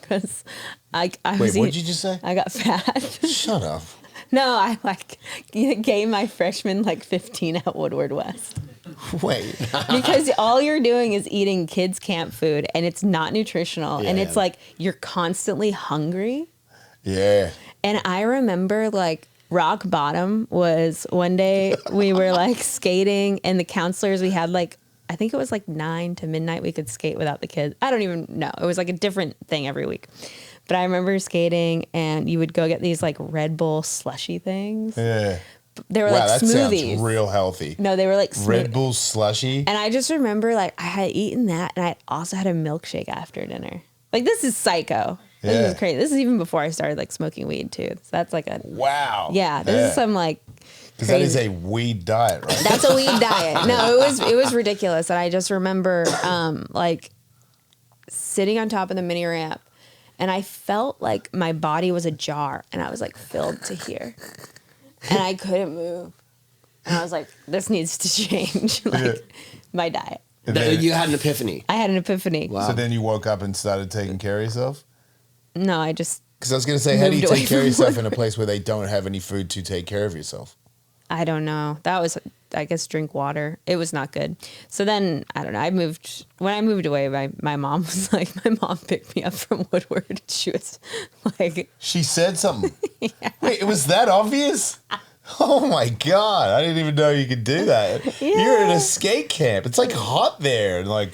because I Wait, was. what did you just say? I got fat. Shut up. No, I like gained my freshman like 15 at Woodward West. Wait. Because all you're doing is eating kids' camp food and it's not nutritional and Yeah. it's like you're constantly hungry. Yeah. And I remember like rock bottom was one day we were like skating and the counselors, we had like, I think it was like 9 to midnight we could skate without the kids. I don't even know. It was like a different thing every week. But I remember skating and you would go get these like Red Bull slushy things. Yeah. They were Wow, like that smoothies. sounds real healthy. No, they were like Red Bull slushy. And I just remember like I had eaten that and I also had a milkshake after dinner. Like this is psycho. This Yeah. is crazy. This is even before I started like smoking weed too. So that's like a Wow. yeah. This is some like because that is crazy- a weed diet, right? that's a weed diet. No, it was ridiculous. And I just remember like sitting on top of the mini ramp and I felt like my body was a jar and I was like filled to here. And I couldn't move. And I was like, this needs to change. Like my diet. And then- You had an epiphany. I had an epiphany. Wow. So then you woke up and started taking care of yourself? No, I just Because I was going to say, how do you Moved away take care of from yourself in a place where they don't have any food to take care of yourself? I don't know. That was, I guess, drink water. It was not good. So then, I don't know. When I moved away, my mom was like, my mom picked me up from Woodward. She was like, She said something. Wait, it was that obvious? Oh my God. I didn't even know you could do that. You're in a skate camp. It's like hot there. And like,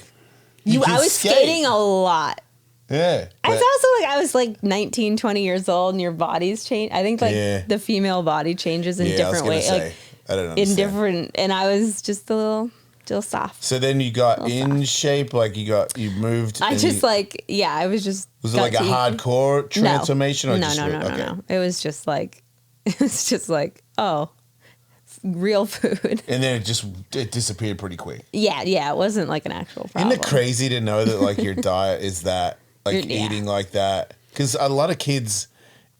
you I can was skate. skating a lot. Yeah. It's but- also like I was like 19, 20 years old and your body's changed. I think like Yeah. the female body changes in yeah, I was different gonna ways. say, Like I don't in understand. different, and I was just a little soft. So then you got in shape, like you moved. I and just you- like, yeah, I was just. was it got like a to eat- hardcore transformation? Or No, just no. okay. It was just like, oh, real food. And then it disappeared pretty quick. Yeah, it wasn't like an actual problem. Isn't it crazy to know that like your diet is that, like Yeah. eating like that? Because a lot of kids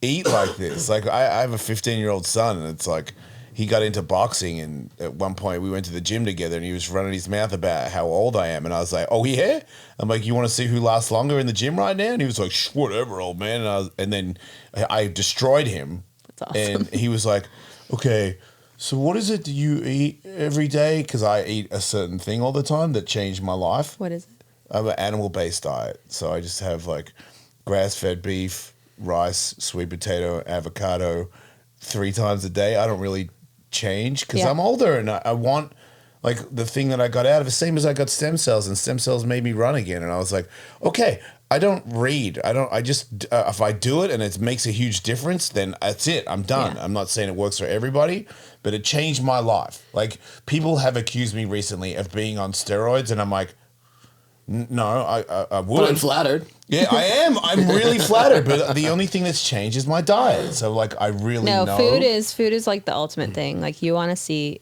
eat like this. Like I have a 15-year-old son, and it's like he got into boxing, and at one point we went to the gym together, and he was running his mouth about how old I am, and I was like, "Oh yeah." I'm like, "You want to see who lasts longer in the gym right now?" And he was like, "Whatever, old man." And then I destroyed him. That's awesome. And he was like, "Okay, so what is it that you eat every day?" Because I eat a certain thing all the time that changed my life. What is it? I have an animal-based diet, so I just have like grass-fed beef, rice, sweet potato, avocado 3 times a day. I don't really change because Yeah. I'm older and I want like the thing that I got out of it, same as I got stem cells, and stem cells made me run again. And I was like, okay, I don't read. I just, if I do it and it makes a huge difference, then that's it. I'm done. Yeah. I'm not saying it works for everybody, but it changed my life. Like people have accused me recently of being on steroids, and I'm like, no, I would. But I'm flattered. Yeah, I am. I'm really flattered, but the only thing that's changed is my diet. So like, I really No, know. food is like the ultimate thing. Like you want to see,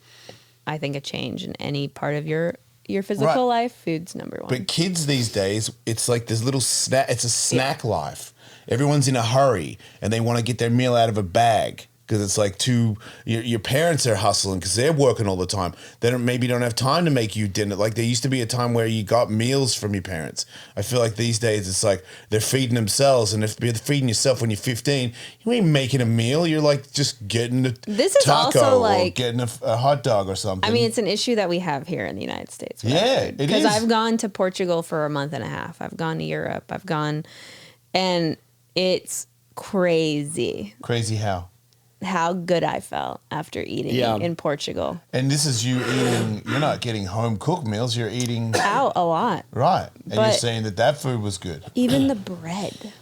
I think, a change in any part of your your physical Right. life, food's number one. But kids these days, it's like this little snack. It's a snack life. Everyone's in a hurry and they want to get their meal out of a bag because it's like your parents are hustling because they're working all the time. They maybe don't have time to make you dinner. Like there used to be a time where you got meals from your parents. I feel like these days it's like they're feeding themselves, and if you're feeding yourself when you're 15, you ain't making a meal. You're like just getting a This is taco also or like- getting a hot dog or something. I mean, it's an issue that we have here in the United States. Yeah, it Because is. I've gone to Portugal for a month and a half. I've gone to Europe. And it's crazy Crazy how good I felt after eating Yeah. in Portugal. And this is you eating, you're not getting home cooked meals, you're eating, Out a lot. right. And you're But- saying that food was good. Even the bread.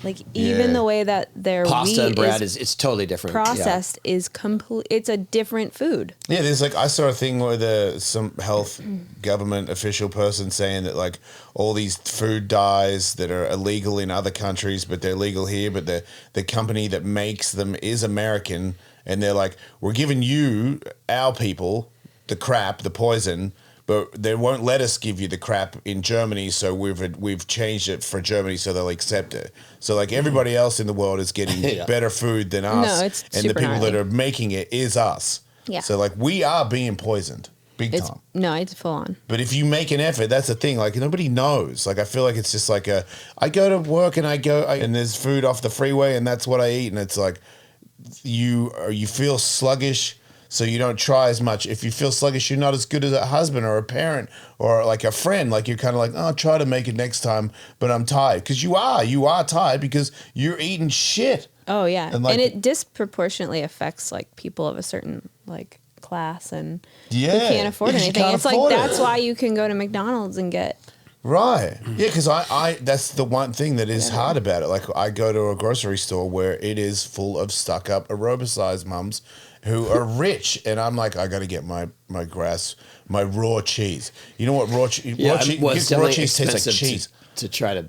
Like even Yeah. the way that their Pasta wheat and bread is it's totally different. Yeah. processed is complete. It's a different food. Yeah, there's like, I saw a thing where some health government official person saying that like all these food dyes that are illegal in other countries, but they're legal here, but the company that makes them is American. And they're like, we're giving you, our people, the crap, the poison, but they won't let us give you the crap in Germany, so we've changed it for Germany, so they'll accept it. So like everybody else in the world is getting Yeah. better food than us, No, it's and the super people that gnarly. are making it is us. Yeah. So like we are being poisoned big It's time. it's full on. But if you make an effort, that's the thing. Like nobody knows. Like I feel like it's just like I go to work and and there's food off the freeway and that's what I eat, and it's like you feel sluggish. So you don't try as much. If you feel sluggish, you're not as good as a husband or a parent or like a friend. Like you're kind of like, oh, I'll try to make it next time, but I'm tired. Because you are tired because you're eating shit. Oh yeah, And, like- and it disproportionately affects like people of a certain like class and Yeah. who can't afford Yeah, 'cause you anything. can't It's like afford it. that's why you can go to McDonald's and get. Right. Yeah, because I that's the one thing that is hard about it. Like I go to a grocery store where it is full of stuck up aerobicized mums who are rich, and I'm like, I got to get my raw cheese. You know what raw cheese? Yeah, Raw definitely cheese tastes like expensive cheese. to try to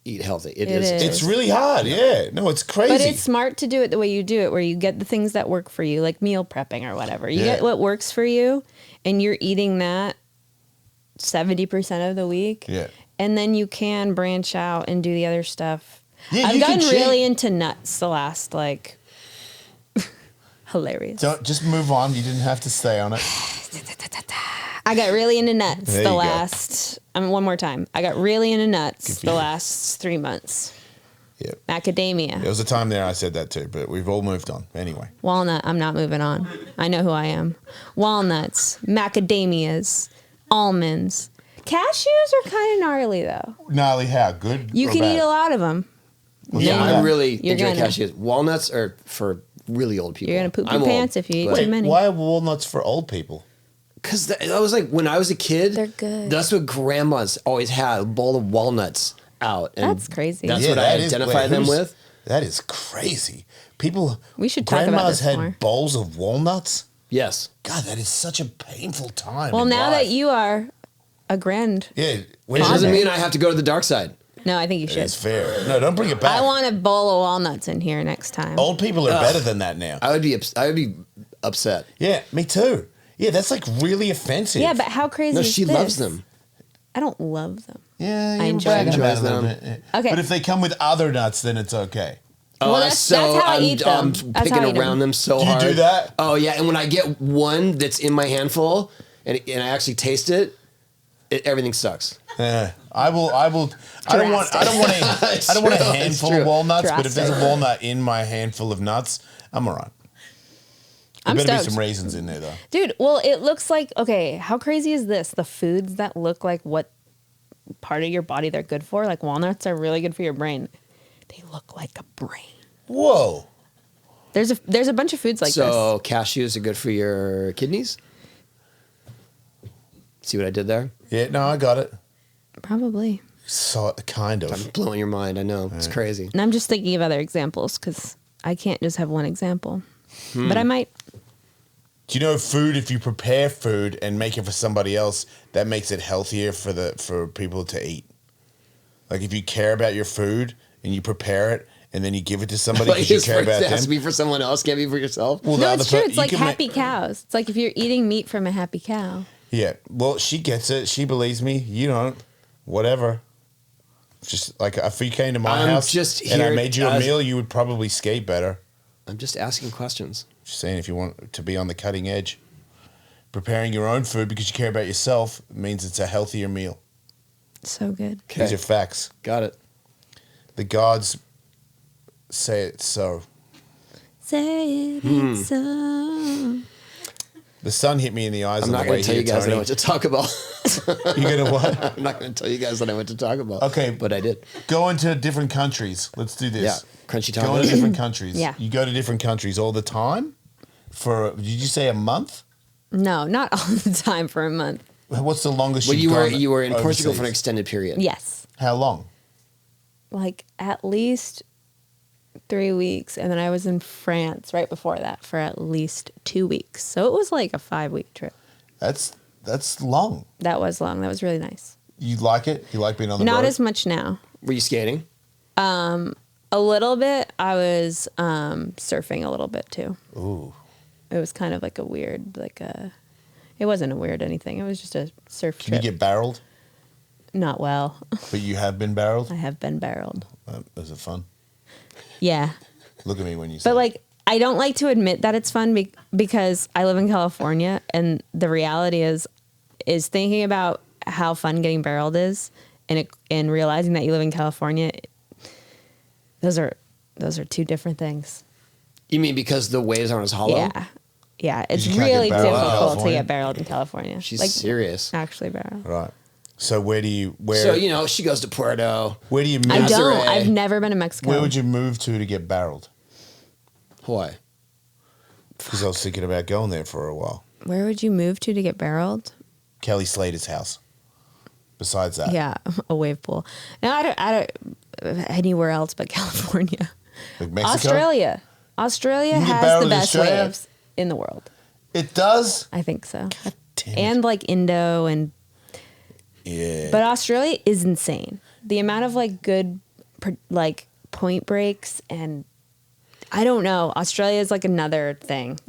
eat healthy. It is. is. It's really hard. Yeah. No, it's crazy. But it's smart to do it the way you do it, where you get the things that work for you, like meal prepping or whatever. You Yeah. get what works for you, and you're eating that 70% of the week. Yeah. And then you can branch out and do the other stuff. Yeah, I've you can gotten cheat. really into nuts the last like hilarious. Don't just move on. You didn't have to stay on it. I got really into nuts There the you go. last. One more time. I got really into nuts for the you. last 3 months. Yeah. Macadamia, There was a time there I said that too, but we've all moved on. Anyway. walnut. I'm not moving on. I know who I am. Walnuts, macadamias, almonds, cashews are kind of gnarly though. Gnarly how? Good? You or can bad? eat a lot of them. Yeah, Yeah. I really You're enjoy gonna- cashews. Walnuts are for really old people. You're gonna poop your I'm old, pants if you eat but- too many. Why are walnuts for old people? Because that was like when I was a kid. They're good. That's what grandmas always had, a bowl of walnuts out. And That's crazy. That's Yeah, what I that is- identify wait, them who's- with. That is crazy. People. We should talk about grandmas this had more. bowls of walnuts. Yes. God, that is such a painful time. Well, in now life. that you are a grand. yeah, It doesn't mean I have to go to the dark side. No, I think you it's should. fair. No, don't bring it back. I want a bowl of walnuts in here next time. Old people are better than that now. I would be upset. Yeah, me too. Yeah, that's like really offensive. Yeah, but how crazy No, is she this? loves them. I don't love them. yeah, I you enjoy brag them. about it a Enjoys little them. bit, yeah. Okay. But if they come with other nuts, then it's okay. Well, that's how I eat them. I'm That's how picking I eat around them so Do you hard. do that? Oh yeah, and when I get one that's in my handful and I actually taste it, everything sucks. Yeah, I will. I don't want. I don't want a. It's I don't want a true, it's handful true. of walnuts. But if there's a Drastic. walnut in my handful of nuts, I'm alright. There I'm better stoked. be some raisins in there though. Dude, well, it looks like, okay, how crazy is this? The foods that look like what part of your body they're good for, like walnuts are really good for your brain. They look like a brain. Whoa. There's a bunch of foods like So cashews are good for your kidneys. See what I did there? Yeah, no, I got it. this. Probably. So kind I'm of. blowing your mind. I know it's crazy. And I'm just thinking of other examples because I can't just have one example. Hmm. But I might. Do you know food? If you prepare food and make it for somebody else, that makes it healthier for people to eat. Like if you care about your food and you prepare it and then you give it to somebody because you care about it has to them. be for someone else, can't be for yourself. Well, the No, other it's true. per- It's you like can ma- happy cows. It's like if you're eating meat from a happy cow. Yeah. Well, she gets it. She believes me. You don't. Whatever. Just like if you came to my I'm house just and I here made you a as- meal, you would probably skate better. I'm just asking questions. Just saying, if you want to be on the cutting edge, preparing your own food because you care about yourself means it's a healthier meal. So good. These are facts. Got it. The gods say it so. Say it ain't so. The sun hit me in the eyes I'm on not the going way to tell here, you guys Tony. what I went to talk about. You gonna what? I'm not going to tell you guys what I went to talk about. Okay. But I did. Go into different countries. Let's do this. Yeah. Crunchy Go tacos. into different countries. Yeah. You go to different countries all the time? Did you say a month? No, not all the time for a month. What's the longest Well, you've gone you were in Portugal for an overseas? extended period. Yes. How long? Like at least 3 weeks. And then I was in France right before that for at least 2 weeks. So it was like a 5-week trip. That's long. That was long. That was really nice. You like it? You like being on the road? Not as much now. Were you skating? A little bit. I was surfing a little bit too. Ooh. It was kind of like a weird, it wasn't a weird anything. It was just a surf Can you trip. get barreled? Not well. But you have been barreled? I have been barreled. Is it fun? Yeah. Look at me when you say But like, I don't like to admit that it's fun because I live in California, and the reality is thinking about how fun getting barreled is, and realizing that you live in California. Those are two different things. You mean because the waves aren't as hollow? Yeah. It's you can't get really barreled in difficult to California? get barreled in California. She's serious. Actually barreled. Right. So where So, she goes to Puerto, where do you I move? don't. Nazare. I've never been to Mexico. Where would you move to get barreled? Hawaii. Because I was thinking about going there for a while. Where would you move to get barreled? Kelly Slater's house. Besides that. Yeah, a wave pool. No, I don't anywhere else but California. Like Mexico? Australia can get has barreled the in best Australia? waves in the world. It does? I think so. Damn it. And like Indo and Yeah. but Australia is insane. The amount of good point breaks, and I don't know. Australia is like another thing.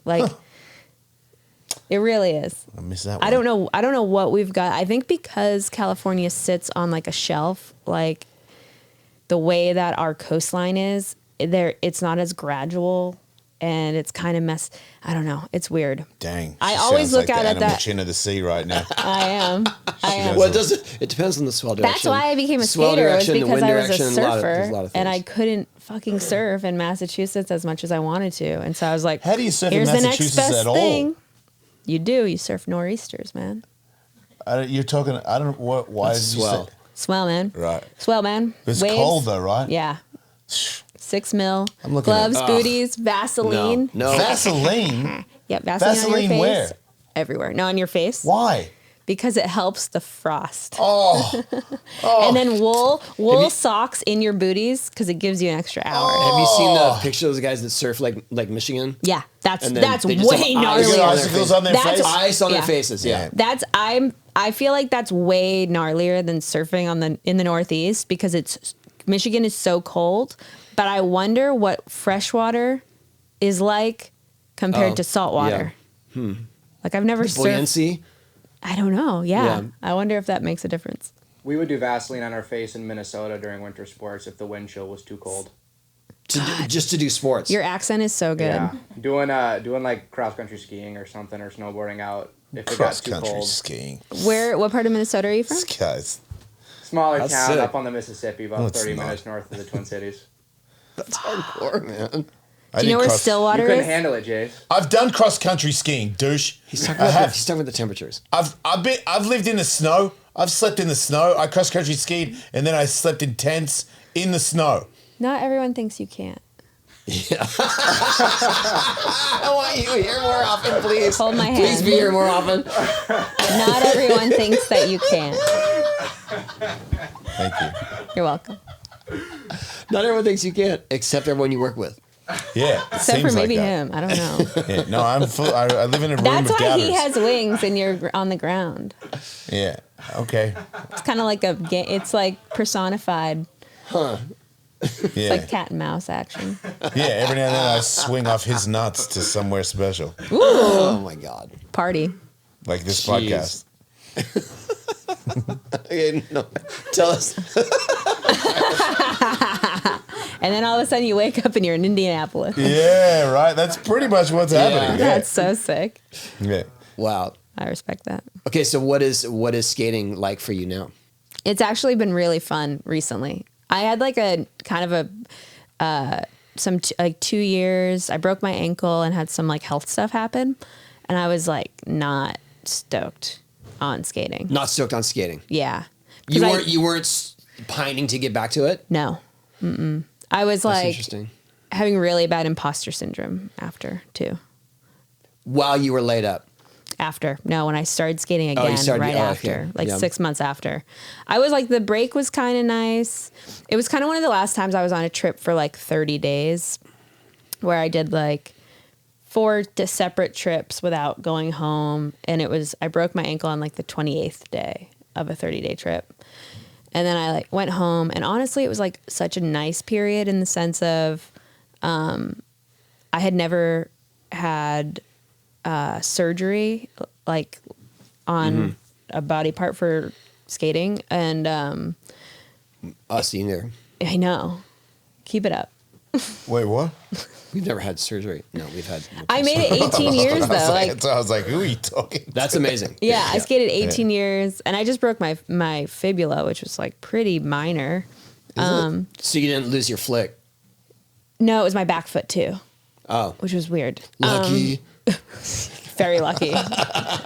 It really is. I missed that one. I don't know what we've got. I think because California sits on like a shelf, like the way that our coastline is, it's not as gradual, and it's kind of I don't know. It's weird. Dang. I she always sounds look like out the at animal that. chin of the sea right now. I am. Well, it depends on the swell direction. That's why I became a Swell skater, was direction, the because wind I was a direction, surfer, there's a lot of and I things. couldn't fucking surf in Massachusetts as much as I wanted to, and so I was like, How do you surf in here's the next Massachusetts best at all? thing. You do. You surf nor'easters, man. You're talking, I don't know what, why That's did you swell. say? Swell, man. Right. Swell, man. It's Waves. cold though, right? Yeah. 6 mil. I'm looking at- Gloves, booties, Vaseline. No. Vaseline? Yep, Vaseline, on Vaseline your face. where? Everywhere. No, on your face. Why? Because it helps the frost. Oh. And then wool socks in your booties because it gives you an extra hour. Have you seen the picture of those guys that surf like Michigan? Yeah, that's And then that's they just way have They eyes got on gnarlier. their icicles on their That's- face? Ice on Yeah. their faces, yeah. I feel like that's way gnarlier than surfing in the Northeast because Michigan is so cold. But I wonder what freshwater is like compared to saltwater. Like I've never surfed. Buoyancy. I don't know. Yeah. Yeah. I wonder if that makes a difference. We would do Vaseline on our face in Minnesota during winter sports if the wind chill was too cold. Just to do sports. Your accent is so good. Yeah, doing like cross country skiing or something, or snowboarding out if it got Cross too country cold. skiing. What part of Minnesota are you from? This guy's. Smaller That's town sick. up on the Mississippi, about it's 30 not. minutes north of the Twin Cities. That's hardcore, man. Do you know where You Stillwater couldn't is? handle it, Jace. I've done cross country skiing, douche. He's talking I about have. he's talking about the temperatures. I've lived in the snow. I've slept in the snow. I cross country skied, and then I slept in tents in the snow. Not everyone thinks you can't. I want you here more often, please. Hold my Please hand. be here more often. Not everyone thinks that you can't. Thank you. You're welcome. Not everyone thinks you can't, except everyone you work with. Yeah. It Except seems for maybe like that. him. I don't know. Yeah, no, I'm full. I live in a room That's of why doubters. he has wings and you're on the ground. Yeah. Okay. It's kind of like it's like personified. Yeah. It's like cat and mouse action. Yeah. Every now and then I swing off his nuts to somewhere special, Oh my God. Party. like this Jeez. podcast. Okay, no. Tell us. And then all of a sudden you wake up and you're in Indianapolis. Yeah, right. That's pretty much what's happening. Yeah. That's so sick. Yeah. Wow. I respect that. Okay, so what is skating like for you now? It's actually been really fun recently. I had like a kind of a 2 years. I broke my ankle and had some like health stuff happen, and I was like not stoked on skating. Not stoked on skating. Yeah, You weren't pining to get back to it. No, I was That's like interesting. having really bad imposter syndrome after too. While you were laid up. No, when I started skating again, after, okay. 6 months after. I was like, the break was kind of nice. It was kind of one of the last times I was on a trip for like 30 days where I did like 4 separate trips without going home. And I broke my ankle on like the 28th day of a 30-day trip. And then I like went home, and honestly, it was like such a nice period in the sense of, I had never had surgery like on a body part for skating, and Us either. I know, keep it up. Wait, what? We've never had surgery. No, we've had. I made it 18 years though. I was like, who are you talking to? That's amazing. Yeah, I skated 18 years, and I just broke my fibula, which was like pretty minor. So you didn't lose your flick. No, it was my back foot too, Oh, which was weird. lucky. Very lucky,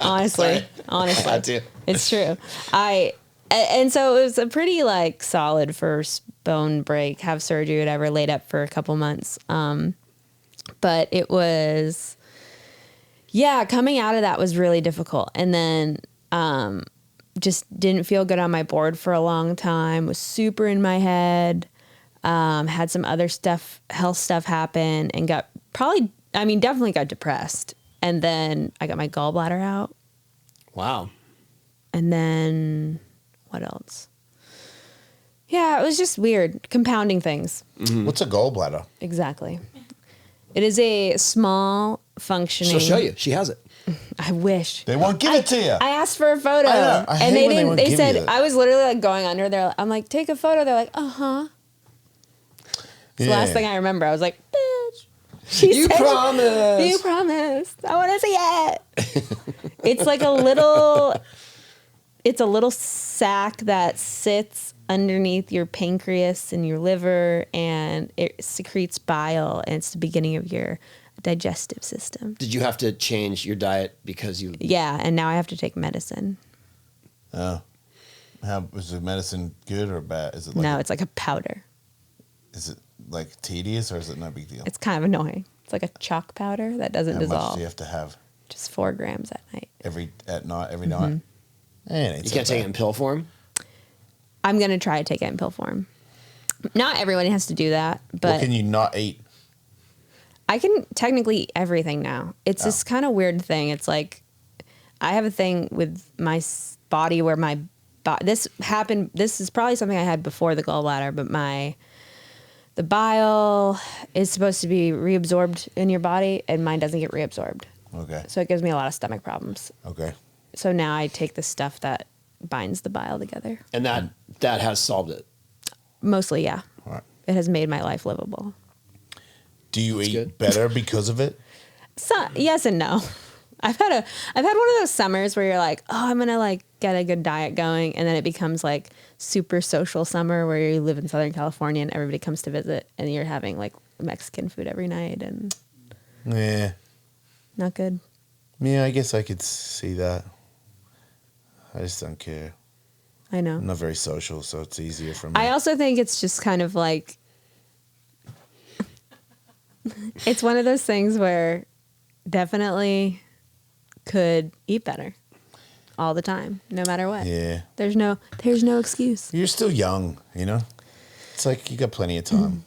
honestly. Had to. It's true. And so it was a pretty like solid first bone break, have surgery, whatever, laid up for a couple months. But it was, coming out of that was really difficult. And then just didn't feel good on my board for a long time, was super in my head, had some other health stuff happen, and definitely got depressed. And then I got my gallbladder out. Wow. And then what else? Yeah, it was just weird, compounding things. What's a gallbladder? Exactly. It is a small functioning. She'll show you. She has it. I wish. They won't give it to you. I asked for a photo, I know. I and hate they when they didn't. won't They give said you that. I was literally like going under there. I'm like, take a photo. They're like, It's the last thing I remember. I was like, bitch. You promised. You promised. I want to see it. It's like a little sac that sits underneath your pancreas and your liver, and it secretes bile, and it's the beginning of your digestive system. Did you have to change your diet because you? Yeah, and now I have to take medicine. Oh. Is the medicine good or bad? Is it like No, it's like a powder. Is it like tedious or is it no big deal? It's kind of annoying. It's like a chalk powder that doesn't How dissolve. much do you have to have Just 4 grams at night. every night? You can't take it in pill form. I'm going to try to take it in pill form. Not everyone has to do that, What but can you not eat? I can technically eat everything now. It's this kind of weird thing. It's like I have a thing with my body where my this happened. This is probably something I had before the gallbladder, but the bile is supposed to be reabsorbed in your body, and mine doesn't get reabsorbed. Okay. So it gives me a lot of stomach problems. Okay. So now I take the stuff that binds the bile together. And that has solved it. Mostly, yeah. All right. It has made my life livable. Do you eat good. better because of it? So yes and no. I've had one of those summers where you're like, oh, I'm gonna like get a good diet going, and then it becomes like super social summer where you live in Southern California and everybody comes to visit, and you're having like Mexican food every night, and Yeah. not good. Yeah, I guess I could see that. I just don't care. I know. I'm not very social, so it's easier for me. I also think it's just kind of like it's one of those things where definitely could eat better all the time, no matter what. Yeah. There's no excuse. You're still young, you know? It's like you got plenty of time.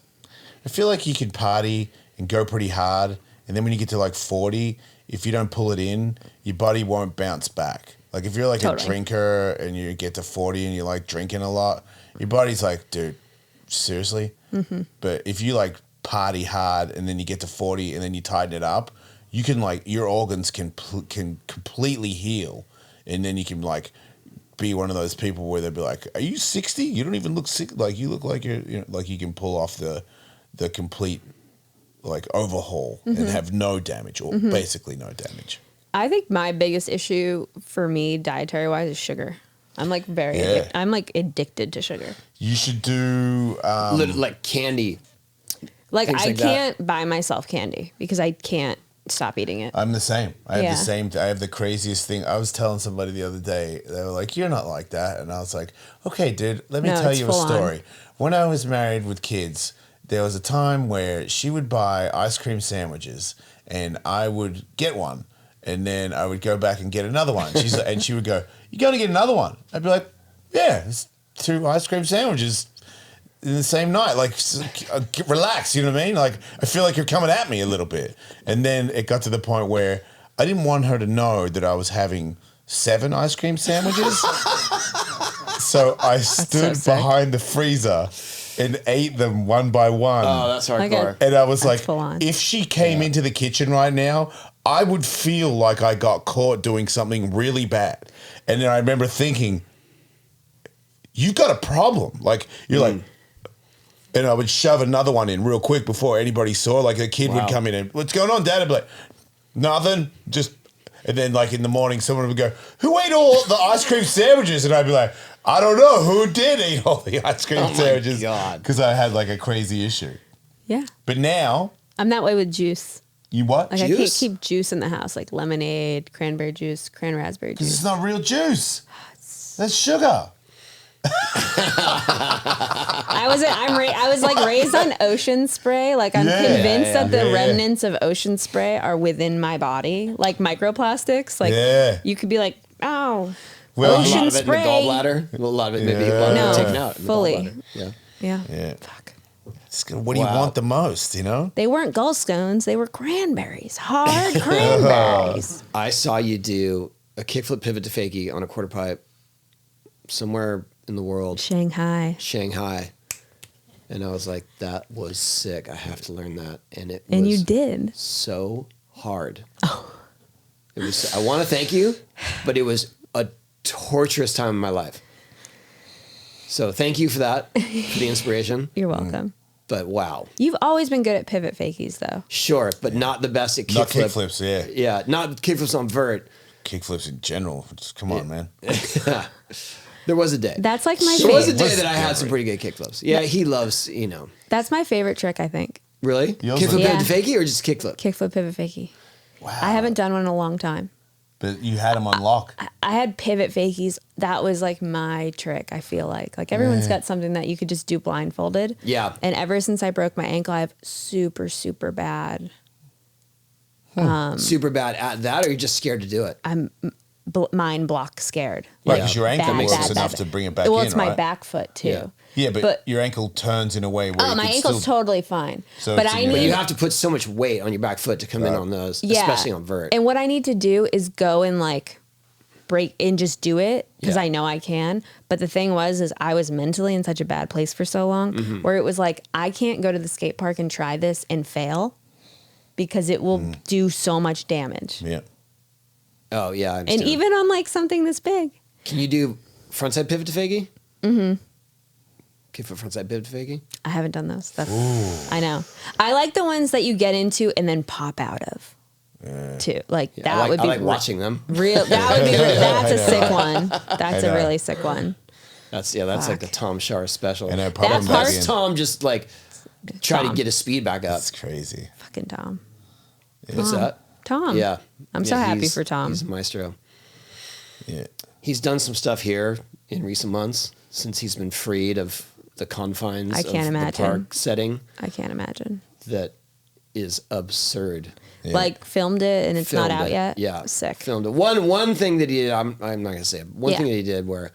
I feel like you could party and go pretty hard, and then when you get to like 40, if you don't pull it in, your body won't bounce back. Like if you're like Totally. a drinker and you get to 40 and you like drinking a lot, your body's like, dude, seriously? Mm-hmm. But if you like party hard and then you get to 40 and then you tighten it up, you can like your organs can completely heal and then you can like be one of those people where they'll be like, "Are you 60? You don't even look sick. Like you look like you're like you can pull off the complete like overhaul and have no damage or basically no damage." I think my biggest issue for me, dietary wise, is sugar. I'm like I'm like addicted to sugar. You should do like candy. Like Things I like that. can't buy myself candy because I can't stop eating it. I'm the same. I have Yeah. the same. I have the craziest thing. I was telling somebody the other day. They were like, "You're not like that," and I was like, "Okay, dude. Let me No, tell it's you a full on. story. When I was married with kids, there was a time where she would buy ice cream sandwiches, and I would get one, and then I would go back and get another one. And she would go, "You going to get another one?" I'd be like, "Yeah, it's 2 ice cream sandwiches." In the same night, like relax, you know what I mean? Like I feel like you're coming at me a little bit, and then it got to the point where I didn't want her to know that I was having 7 ice cream sandwiches, so I stood sick. behind the freezer and ate them one by one. Oh, that's hardcore. And I was like, full on. if she came into the kitchen right now, I would feel like I got caught doing something really bad. And then I remember thinking, you got a problem. Like you're like. And I would shove another one in real quick before anybody saw. Like a kid would come in and, "What's going on, Dad?" I'd be like, "Nothing." Just, and then like in the morning, someone would go, "Who ate all the ice cream sandwiches?" And I'd be like, "I don't know who did eat all the ice cream Oh my sandwiches." God. Because I had like a crazy issue. Yeah. But now, I'm that way with juice. you what? Like I can't Juice? keep juice in the house, like lemonade, cranberry juice, raspberry Because juice. it's not real juice. That's sugar. I was like raised on ocean spray. Like I'm convinced that the remnants of ocean spray are within my body, like microplastics. Like you could be like, oh, Well, A lot ocean of it in the spray. gallbladder. A lot of it maybe No, taken out. In fully. The gallbladder. Yeah. Yeah. Yeah. Fuck. What do you Wow. want the most, you know? They weren't gallstones. They were cranberries. Hard cranberries. I saw you do a kickflip pivot to fakie on a quarter pipe somewhere in the world, Shanghai. Shanghai. And I was like, that was sick. I have to learn that. And it And was you did. so hard. It was. I want to thank you, but it was a torturous time in my life. So thank you for that, for the inspiration. You're welcome. But wow. You've always been good at pivot fakies, though. Sure, but not the best at Not kickflip. kickflips, yeah. Yeah, not kickflips on vert. Kickflips in general. Just come on, man. There was a day. That's like my There was a favorite. day that I had some pretty good kickflips. Yeah, he loves, That's my favorite trick, I think. Really? You also- Kickflip Yeah. pivot to fakie or just kickflip? Kickflip pivot fakie. Wow. I haven't done one in a long time. But you had them on lock. I had pivot fakies. That was like my trick, I feel like. Like everyone's got something that you could just do blindfolded. Yeah. And ever since I broke my ankle, I have super, super bad. Super bad at that, or you're just scared to do it? I'm mind block scared. Right, Yeah. because your ankle Bad, works bad, enough bad. to bring it back Well, in, it's my right? back foot too. Yeah. Yeah, but your ankle turns in a way where Oh, you my can ankle's still... totally fine. So but it's I in your- But need you have to put so much weight on your back foot to come in on those, especially on vert. And what I need to do is go and like break and just do it because Yeah. I know I can. But the thing is I was mentally in such a bad place for so long Mm-hmm. where it was like, I can't go to the skate park and try this and fail because it will do so much damage. Yeah. Oh, yeah. I And understand. even on like something this big. Can you do frontside pivot to fakie? Mm-hmm. Kickflip frontside pivot to fakie? I haven't done those. I know. I like the ones that you get into and then pop out of. Too. Like Yeah, that I like, would be I like watching them. real. That would be that's a sick one. That's a know. really sick one. That's like the Fuck. Tom Shar special. And I pop That's them back hard. in. Tom just like try to Tom. get his speed back up. That's crazy. Fucking Tom. What's that? Tom. Yeah. I'm so Yeah, happy he's- for Tom. He's a maestro. Yeah. He's done some stuff here in recent months since he's been freed of the confines I can't of imagine. the park setting I can't imagine. that is absurd. Yeah. Like filmed it and it's not Filmed out it. yet. Yeah, Sick. Filmed it. One thing that he did, I'm not gonna say it. One Yeah. thing that he did where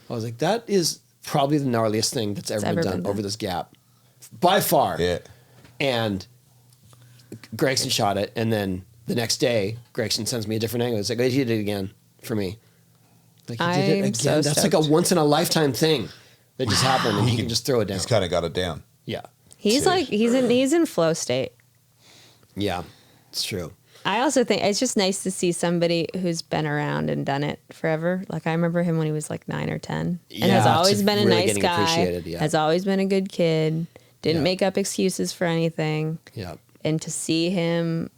I was like, that is probably the gnarliest thing that's ever been ever done been done. over this gap, by far. Yeah. And Gregson shot it, and then the next day, Gregson sends me a different angle. It's like, oh, he did it again for me. Like he did it I'm again. so That's like a stoked. once in a lifetime thing that just happened, and he can just throw it down. He's kind of got it down. Yeah, He's like he's in flow state. yeah, it's true. I also think it's just nice to see somebody who's been around and done it forever. Like I remember him when he was like 9 or 10 and has Yeah, always been a really nice getting guy, appreciated, yeah. has always been a good kid, didn't Yeah. make up excuses for anything. Yeah. And to see him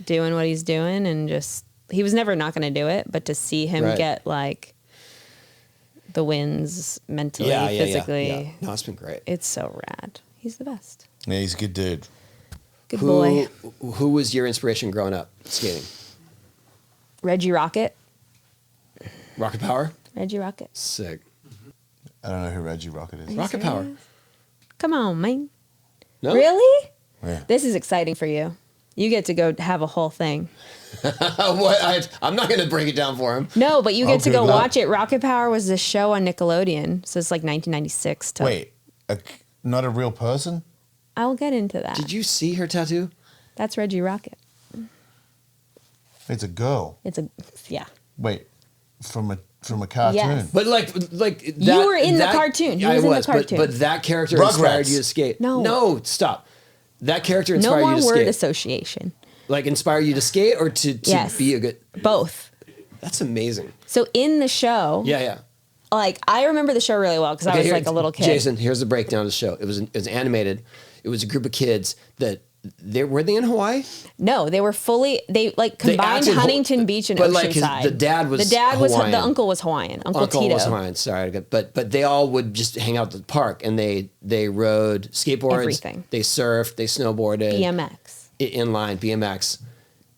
doing what he's doing and just, he was never not going to do it, but to see him Right. get like the wins mentally, Yeah. physically, No, it's been great. it's so rad. He's the best. Yeah, he's a good dude. Good boy. Who was your inspiration growing up skating? Reggie Rocket. Rocket Power? Reggie Rocket. Sick. I don't know who Reggie Rocket is. Rocket Power. Come on, man. No? Really? Yeah. This is exciting for you. You get to go have a whole thing. I'm not going to break it down for him. No, but you get to good go luck. watch it. Rocket Power was a show on Nickelodeon. So it's like 1996 to. Wait, not a real person? I'll get into that. Did you see her tattoo? That's Reggie Rocket. It's a girl. It's a, yeah. Wait, from a cartoon. Yes. But like that, You were in the cartoon. He I was in the was, cartoon. But that character Rugrats. inspired you to skate. No. Stop. That character No inspired more you to word skate. association. Like inspire you to skate or to Yes. be a good. Both. That's amazing. So in the show, Yeah. like I remember the show really well because I was like a little kid. Jason, here's the breakdown of the show. It was animated. It was a group of kids that were they in Hawaii? No, they were they like combined acted Huntington Beach and but, like, Oceanside. the dad was the Hawaiian. uncle was Hawaiian. Uncle Uncle Tito. was Hawaiian. Sorry, but they all would just hang out at the park and they rode skateboards. Everything. They surfed. They snowboarded. BMX. Inline BMX.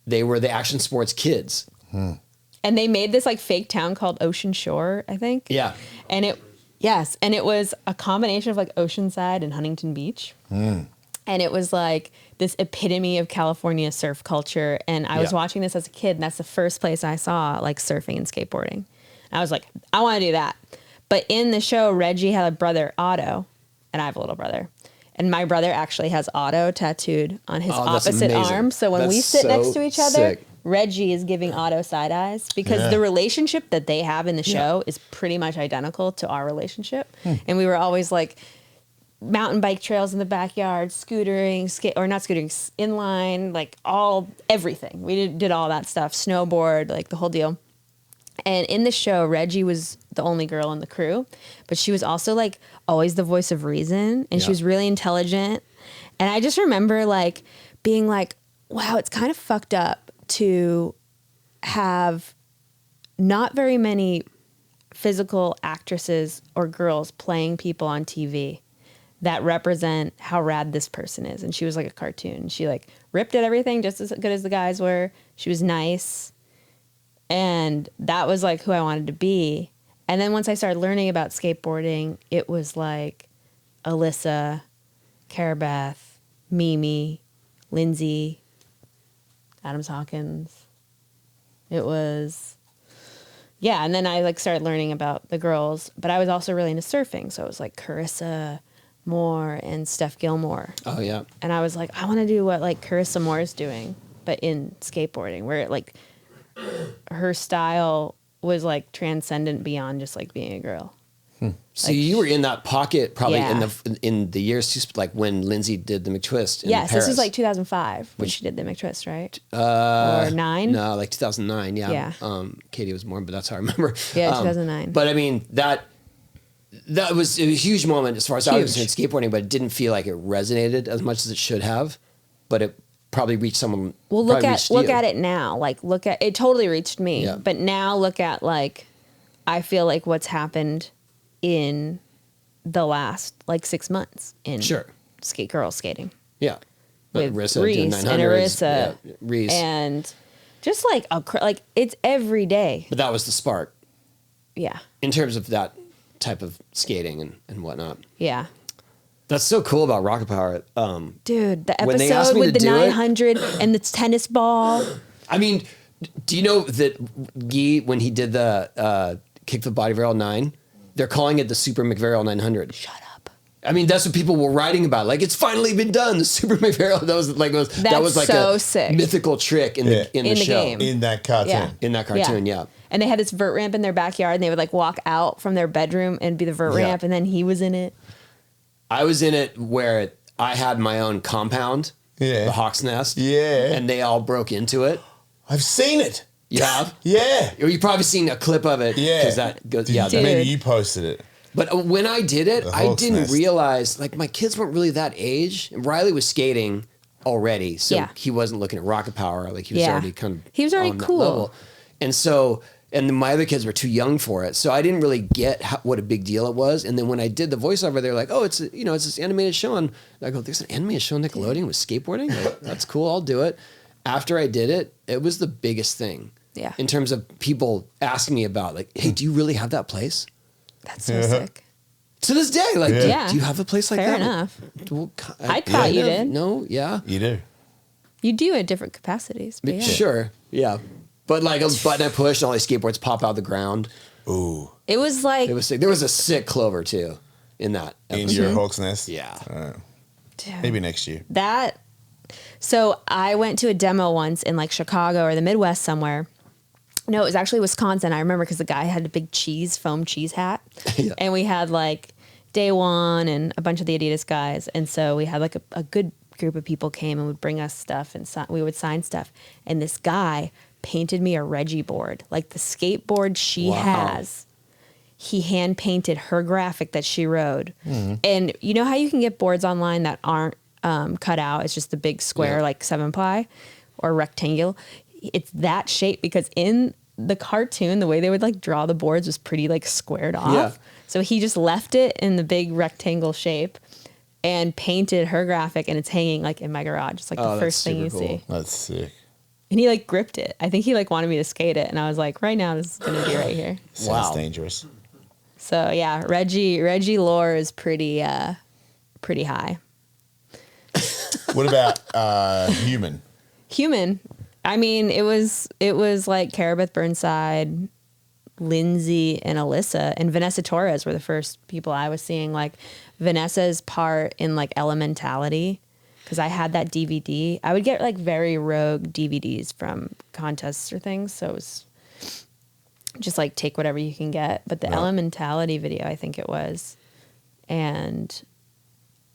They were the action sports kids. And they made this like fake town called Ocean Shore, I think. Yeah. And it was a combination of like Oceanside and Huntington Beach. And it was like this epitome of California surf culture. And I was Yeah. watching this as a kid, and that's the first place I saw like surfing and skateboarding. And I was like, I want to do that. But in the show, Reggie had a brother, Otto, and I have a little brother. And my brother actually has Otto tattooed on his Oh, that's opposite amazing. arm. So when we That's sit next so to each other, sick. Reggie is giving Otto side eyes because Yeah. the relationship that they have in the show is pretty much identical to our relationship. And we were always like mountain bike trails in the backyard, scootering, inline, like everything. We did all that stuff, snowboard, like the whole deal. And in the show, Reggie was the only girl in the crew, but she was also like always the voice of reason, and she Yeah. was really intelligent. And I just remember like being like, wow, it's kind of fucked up to have not very many physical actresses or girls playing people on TV that represent how rad this person is. And she was like a cartoon. She like ripped at everything just as good as the guys were. She was nice. And that was like who I wanted to be. And then once I started learning about skateboarding, it was like Alyssa, Carabeth, Mimi, Lindsay, Adams Hawkins. It was, yeah. And then I like started learning about the girls, but I was also really into surfing. So it was like Carissa Moore and Steph Gilmore. Oh yeah. And I was like, I want to do what like Carissa Moore is doing, but in skateboarding, where it like her style was like transcendent beyond just like being a girl. So you were in that pocket probably Yeah. in the years just like when Lindsay did the McTwist. In Yes, Paris. this was like 2005 when she did the McTwist, right? Or 9? No, like 2009. Yeah. Yeah. Katie was born, but that's how I remember. Yeah, 2009. But I mean that was a huge moment as far as I was Huge. concerned skateboarding, but it didn't feel like it resonated as much as it should have. But it probably reached someone. Well, look at it now. Like, it totally reached me. Yeah. But now look at like, I feel like what's happened in the last like 6 months in Sure. girl skating Yeah. with Rissa doing Reese and 900s, Arissa yeah, Reese. and just like like it's every day. But that was the spark Yeah, in terms of that type of skating and whatnot. yeah. That's so cool about Rocket Power. Dude, the When they asked episode me with to the do it- 900 and the tennis ball. I mean, do you know that Guy, when he did the Kick the Body Barrel 9, they're calling it the Super McVarrel 900. Shut up. I mean, that's what people were writing about. Like, it's finally been done. The Super McVarrel. That was like so a sick. mythical trick in the In the show. game. In that cartoon. Yeah. In that cartoon, yeah. And they had this vert ramp in their backyard, and they would like walk out from their bedroom and be the vert Yeah. ramp, and then he was in it. I was in it where I had my own compound. Yeah. the Hawk's Nest. Yeah. And they all broke into it. I've seen it. You have? Yeah. Or you've probably seen a clip of it. Yeah. Because that goes, yeah. Dude. Maybe you posted it. But when I did it, The I Hawk's didn't Nest. realize, like, my kids weren't really that age. And Riley was skating already, so Yeah. he wasn't looking at rocket power. Like, he was Yeah. already kind of He was already on that cool. level. And so, and then my other kids were too young for it, so I didn't really get what a big deal it was. And then when I did the voiceover, they're like, "Oh, it's it's this animated show." And I go, "There's an animated show on Nickelodeon with skateboarding? Like, that's cool. I'll do it." After I did it, it was the biggest thing. Yeah. In terms of people asking me about, like, "Hey, do you really have that place?" That's so sick. To this day, like, Yeah. do you have a place like Fair that? enough. Well, I thought you kind of. did. No, yeah. You do. You do at different capacities. But yeah. Sure, yeah. But like a button I pushed, all these skateboards pop out of the ground. Ooh. It was like, It was sick. There was a sick Clover too in that In episode. your Hawk's Nest? Yeah. dude, Maybe next year. that. So I went to a demo once in like Chicago or the Midwest somewhere. No, it was actually Wisconsin. I remember because the guy had a big foam cheese hat. Yeah. And we had like Day One and a bunch of the Adidas guys. And so we had like a good group of people came and would bring us stuff and we would sign stuff. And this guy painted me a Reggie board, like the skateboard she Wow. has. He hand painted her graphic that she rode. And you know how you can get boards online that aren't cut out? It's just a big square, Yeah. like 7-ply or rectangle. It's that shape because in the cartoon, the way they would like draw the boards was pretty like squared off. Yeah. So he just left it in the big rectangle shape and painted her graphic, and it's hanging like in my garage. It's like Oh, the that's first thing you super cool. see. That's sick. And he like gripped it. I think he like wanted me to skate it, and I was like, right now this is gonna be right here. Sounds Wow. dangerous. So yeah, Reggie lore is pretty high. What about human? Human. I mean, it was like Carabeth Burnside, Lindsay, and Alyssa, and Vanessa Torres were the first people I was seeing. Like Vanessa's part in like Elementality, because I had that DVD. I would get like very rogue DVDs from contests or things, so it was just like take whatever you can get. But the Elementality video, I think it was, and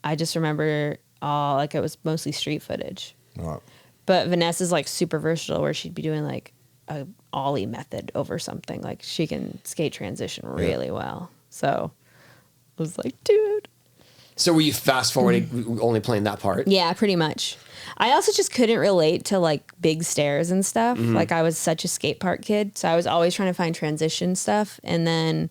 I just remember like it was mostly street footage. Right. But Vanessa's like super versatile, where she'd be doing like a ollie method over something. Like she can skate transition really well. So I was like, dude. So were you fast forwarding, only playing that part? Yeah, pretty much. I also just couldn't relate to like big stairs and stuff. Like I was such a skate park kid, so I was always trying to find transition stuff. And then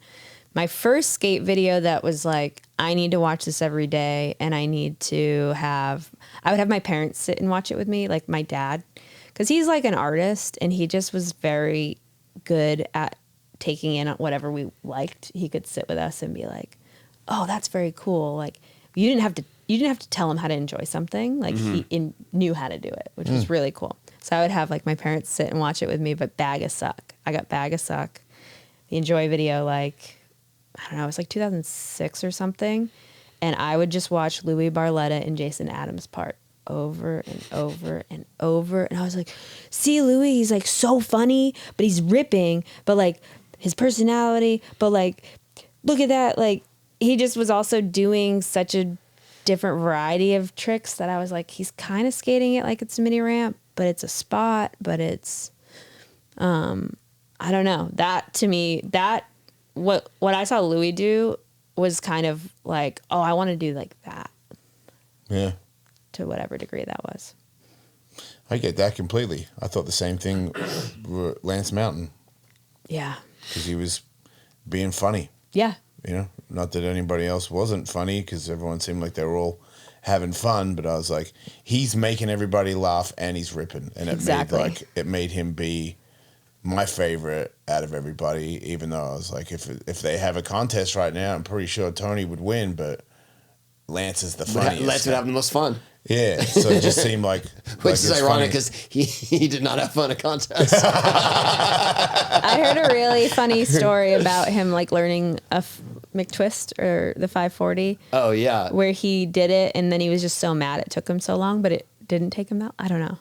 my first skate video that was like, I need to watch this every day, and I would have my parents sit and watch it with me, like my dad, because he's like an artist and he just was very good at taking in whatever we liked. He could sit with us and be like, oh, that's very cool. Like you didn't have to tell him how to enjoy something. Like he knew how to do it, which was really cool. So I would have like my parents sit and watch it with me, but Bag of Suck. I got Bag of Suck, the Enjoy video, like, I don't know, it was like 2006 or something. And I would just watch Louis Barletta and Jason Adams' part over and over and over. And I was like, see, Louis, he's like so funny, but he's ripping, but like his personality, but like, look at that. Like he just was also doing such a different variety of tricks that I was like, he's kind of skating it like it's a mini ramp, but it's a spot, but it's, I don't know. That to me, what I saw Louis do was kind of like, oh, I want to do like that, Yeah. to whatever degree that was. I get that completely. I thought the same thing with Lance Mountain, Yeah. because he was being funny. Yeah. You know, not that anybody else wasn't funny, because everyone seemed like they were all having fun, but I was like, he's making everybody laugh and he's ripping, and Exactly. it made him be my favorite out of everybody. Even though I was like, if they have a contest right now, I'm pretty sure Tony would win, but Lance is the funniest. Lance would have the most fun. Yeah, so it just seemed like Which is it's ironic funny. because he did not have fun at contests. I heard a really funny story about him like learning a McTwist or the 540, Oh, yeah. where he did it and then he was just so mad it took him so long, but it didn't take him that. I don't know.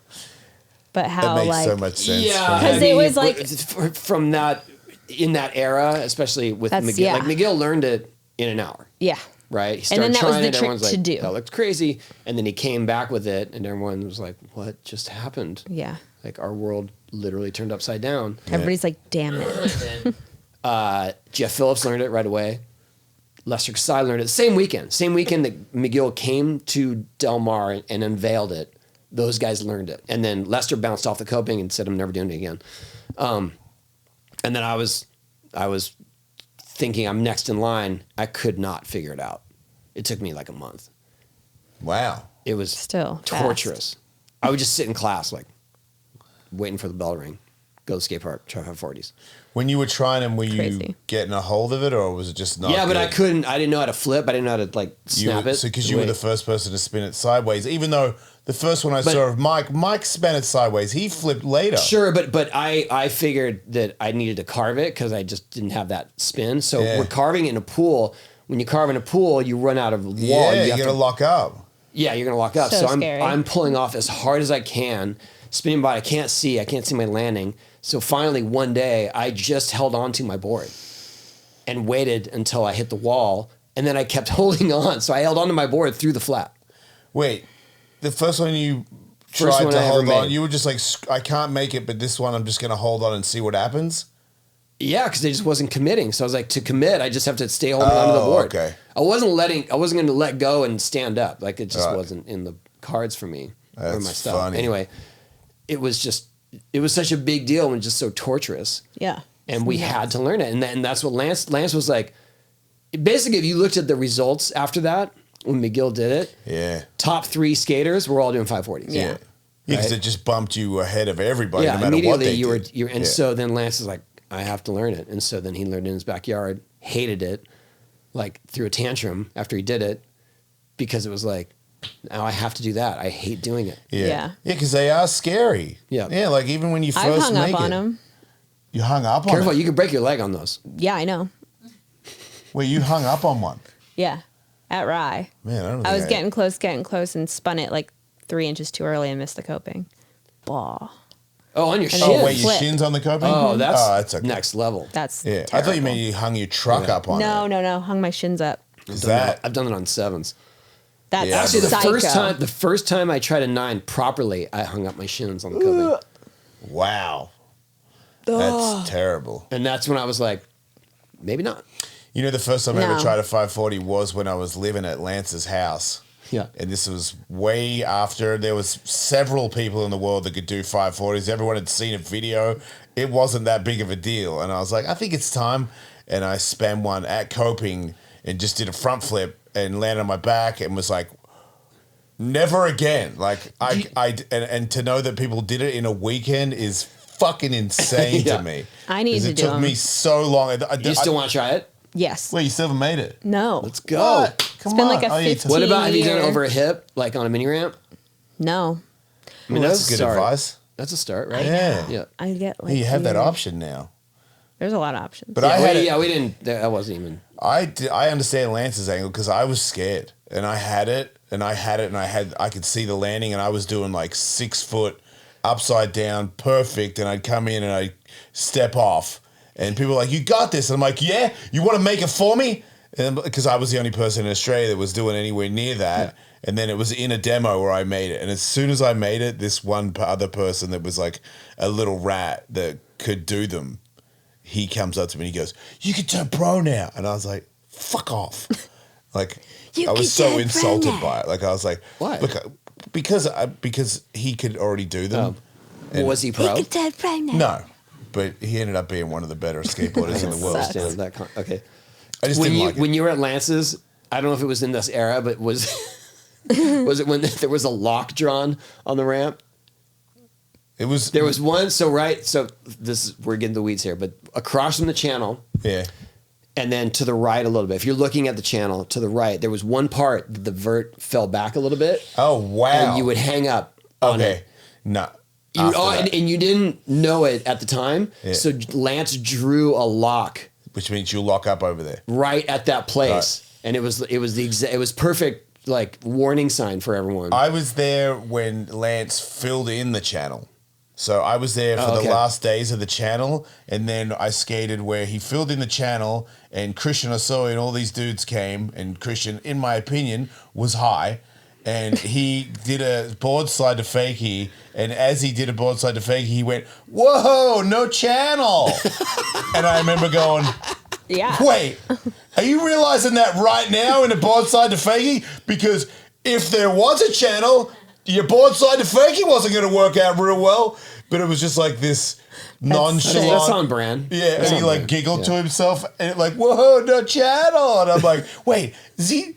But how That makes like so much sense. Yeah, Because it was like- from that, in that era, especially with That's- McGill. yeah. Like McGill learned it in an hour, yeah. right? He And then started that was trying the it. trick Everyone's like, to do. that looked crazy. And then he came back with it, and everyone was like, what just happened? Yeah. Like, our world literally turned upside down. Everybody's like, damn it. Jeff Phillips learned it right away. Lester Kasai learned it same weekend that McGill came to Del Mar and unveiled it. Those guys learned it, and then Lester bounced off the coping and said, "I'm never doing it again." And then I was thinking I'm next in line. I could not figure it out. It took me like a month. Wow. It was Still torturous. I would just sit in class like waiting for the bell to ring, go to the skate park, try 540s. When you were trying them, were Crazy. you getting a hold of it, or was it just not? Yeah, but good? I couldn't. I didn't know how to flip. I didn't know how to like snap it. So because you were the first person to spin it sideways, even though the first one I But- saw of Mike spun it sideways. He flipped later. Sure, but I figured that I needed to carve it because I just didn't have that spin. So Yeah. we're carving in a pool. When you carve in a pool, you run out of wall. Yeah, you have gotta lock up. Yeah, you're gonna lock up. So So scary. I'm pulling off as hard as I can, spinning by. I can't see my landing. So finally, one day, I just held on to my board and waited until I hit the wall, and then I kept holding on. So I held onto my board through the flat. Wait, the first one you First tried one to I ever hold on, made. you were just like, I can't make it, but this one I'm just gonna hold on and see what happens. Yeah, because I just wasn't committing. So I was like, to commit, I just have to stay holding onto the board. Okay. I wasn't going to let go and stand up. Like it just Right. wasn't in the cards for me or That's my stuff. funny. Anyway, it was such a big deal and just so torturous. Yeah. And we had to learn it. And that's what Lance was like. Basically, if you looked at the results after that, when McGill did it, Yeah. top 3 skaters were all doing 540s. Yeah. Yeah, because Right. it just bumped you ahead of everybody, Yeah, no matter what immediately they you were, did. and Yeah. so then Lance is like, I have to learn it. And so then he learned it in his backyard, hated it, like threw a tantrum after he did it because it was like, now I have to do that. I hate doing it. Yeah. Yeah. Yeah, because they are scary. Yeah. Yeah, like even when you first I've hung make up on it. them. You hung up on Careful, it? you could break your leg on those. Yeah, I know. Wait, you hung up on one? Yeah. At Rye. Man, I don't think I was getting close and spun it like 3 inches too early and missed the coping. Blah. Oh, on your And shins. then Oh, wait, your flip. shins on the coping? Oh, that's okay. next level. That's Yeah, terrible. I thought you meant you hung your truck up on No, it. no. Hung my shins up. Is that... I've done it on 7s. That's Yeah, Actually, psycho. the first time I tried a 9 properly, I hung up my shins on the coping. Wow. That's terrible. And that's when I was like, maybe not. You know, the first time I ever No. tried a 540 was when I was living at Lance's house. Yeah. And this was way after there was several people in the world that could do 540s. Everyone had seen a video. It wasn't that big of a deal. And I was like, I think it's time. And I spun one at coping and just did a front flip and landed on my back and was like, never again. Like and to know that people did it in a weekend is fucking insane Yeah. to me. I need 'Cause to it do took them. me so long. You still want to try it? Yes. Wait, you still haven't made it? No. Let's go. What? Come been on. like a Oh, yeah, 15 What about, have you done it year. over a hip, like on a mini ramp? No. I mean, That's good start. advice. That's a start, right? Yeah. Yeah. I get like Hey, you have that weird- option now. There's a lot of options. But I yeah, had we, it, yeah, we didn't, that wasn't even. I understand Lance's angle because I was scared and I had it and I could see the landing and I was doing like 6 foot upside down perfect and I'd come in and I'd step off and people were like, you got this. And I'm like, yeah, you want to make it for me? And because I was the only person in Australia that was doing anywhere near that. Yeah. And then it was in a demo where I made it. And as soon as I made it, this one other person that was like a little rat that could do them, he comes up to me and he goes, you can turn pro now. And I was like, fuck off. Like, You I was can so turn insulted pro now. by it. Like, I was like, Why? Look, because he could already do them. And- Was he pro? No. But he ended up being one of the better skateboarders in the world. Sucks. Understand that okay. I just When didn't you like it. when you were at Lance's, I don't know if it was in this era, but was was it when there was a lock drawn on the ramp? It was, There was one. So this is, we're getting the weeds here, but across from the channel, yeah. and then to the right a little bit. If you're looking at the channel to the right, there was one part that the vert fell back a little bit, Oh, wow. and you would hang up on Okay. it. No. You would, After that, and you didn't know it at the time, Yeah. so Lance drew a lock which means you lock up over there. right at that place, and it was perfect, like warning sign for everyone. I was there when Lance filled in the channel. So I was there for Oh, okay. the last days of the channel, and then I skated where he filled in the channel, and Christian Osoy and all these dudes came, and Christian, in my opinion, was high, and he did a board slide to fakie, and as he did a board slide to fakie, he went, "Whoa, no channel!" And I remember going, Yeah. "Wait, are you realizing that right now in a board slide to fakie? Because if there was a channel, your board slide to fakie wasn't going to work out real well." But it was just like this nonchalant. That's on brand. Yeah, That's and he on like brand. giggled Yeah. to himself and like, "Whoa, no channel!" And I'm like, "Wait, is he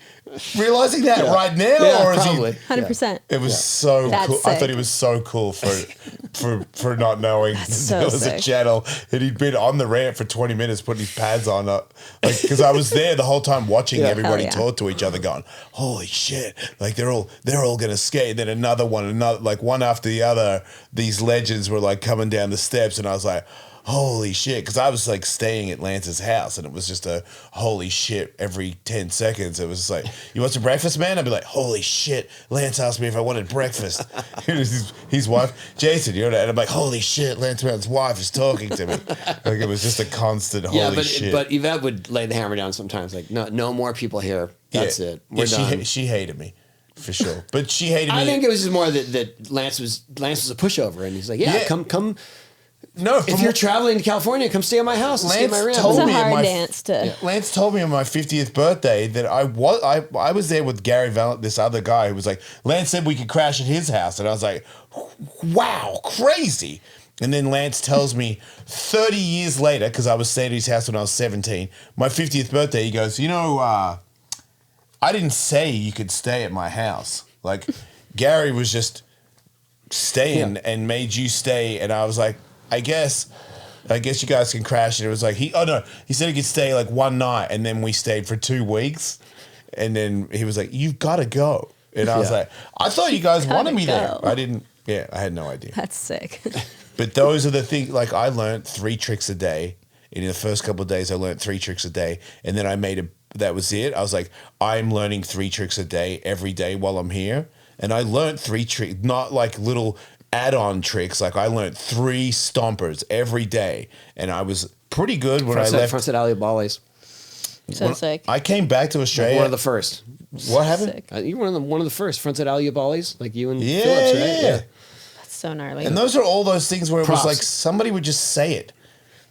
realizing that right now, Yeah, or is probably. he?" 100%. It was so That's cool. I thought sick. he was so cool for not knowing so there was a sick. channel, and he'd been on the ramp for 20 minutes putting his pads on up, like because I was there the whole time watching everybody Hell yeah. talk to each other, going, "Holy shit!" Like they're all gonna skate. Then another like one after the other. These legends were like coming down the steps, and I was like, "Holy shit!" Because I was like staying at Lance's house, and it was just a holy shit every 10 seconds. It was just like, "You want some breakfast, man?" I'd be like, "Holy shit!" Lance asked me if I wanted breakfast. his wife, Jason, you know that, and I'm like, "Holy shit!" Lance Brown's wife is talking to me. Like it was just a constant holy Yeah, shit. but Yvette would lay the hammer down sometimes. Like, no more people here. That's it. We're done. She hated me for sure, but she hated me. I think it was just more that Lance was a pushover, and he's like, yeah. come. No, If you're traveling to California, come stay at my house and stay at my Lance ramp. told It's a me hard my- dance to. Lance told me on my 50th birthday that I was there with Gary Valent, this other guy who was like, Lance said we could crash at his house. And I was like, wow, crazy. And then Lance tells me 30 years later, because I was staying at his house when I was 17, my 50th birthday, he goes, I didn't say you could stay at my house. Like, Gary was just staying and made you stay. And I was like, I guess you guys can crash. And it was like, he said he could stay like one night, and then we stayed for 2 weeks. And then he was like, "You've got to go." And I was like, I thought you guys wanted me there. go. I didn't. Yeah, I had no idea. That's sick. But those are the things, like I learned 3 tricks a day. And in the first couple of days, I learned 3 tricks a day. And then I that was it. I was like, I'm learning 3 tricks a day every day while I'm here. And I learned 3 tricks, not like little add-on tricks. Like I learned 3 stompers every day. And I was pretty good when I left. Frontside alley volleys. So sick. I came back to Australia. One of the first. What happened? Sick. You were one of the first frontside alley volleys, like you and Yeah, Phillips, right? yeah. That's so gnarly. And those are all those things where it Props. was like somebody would just say it.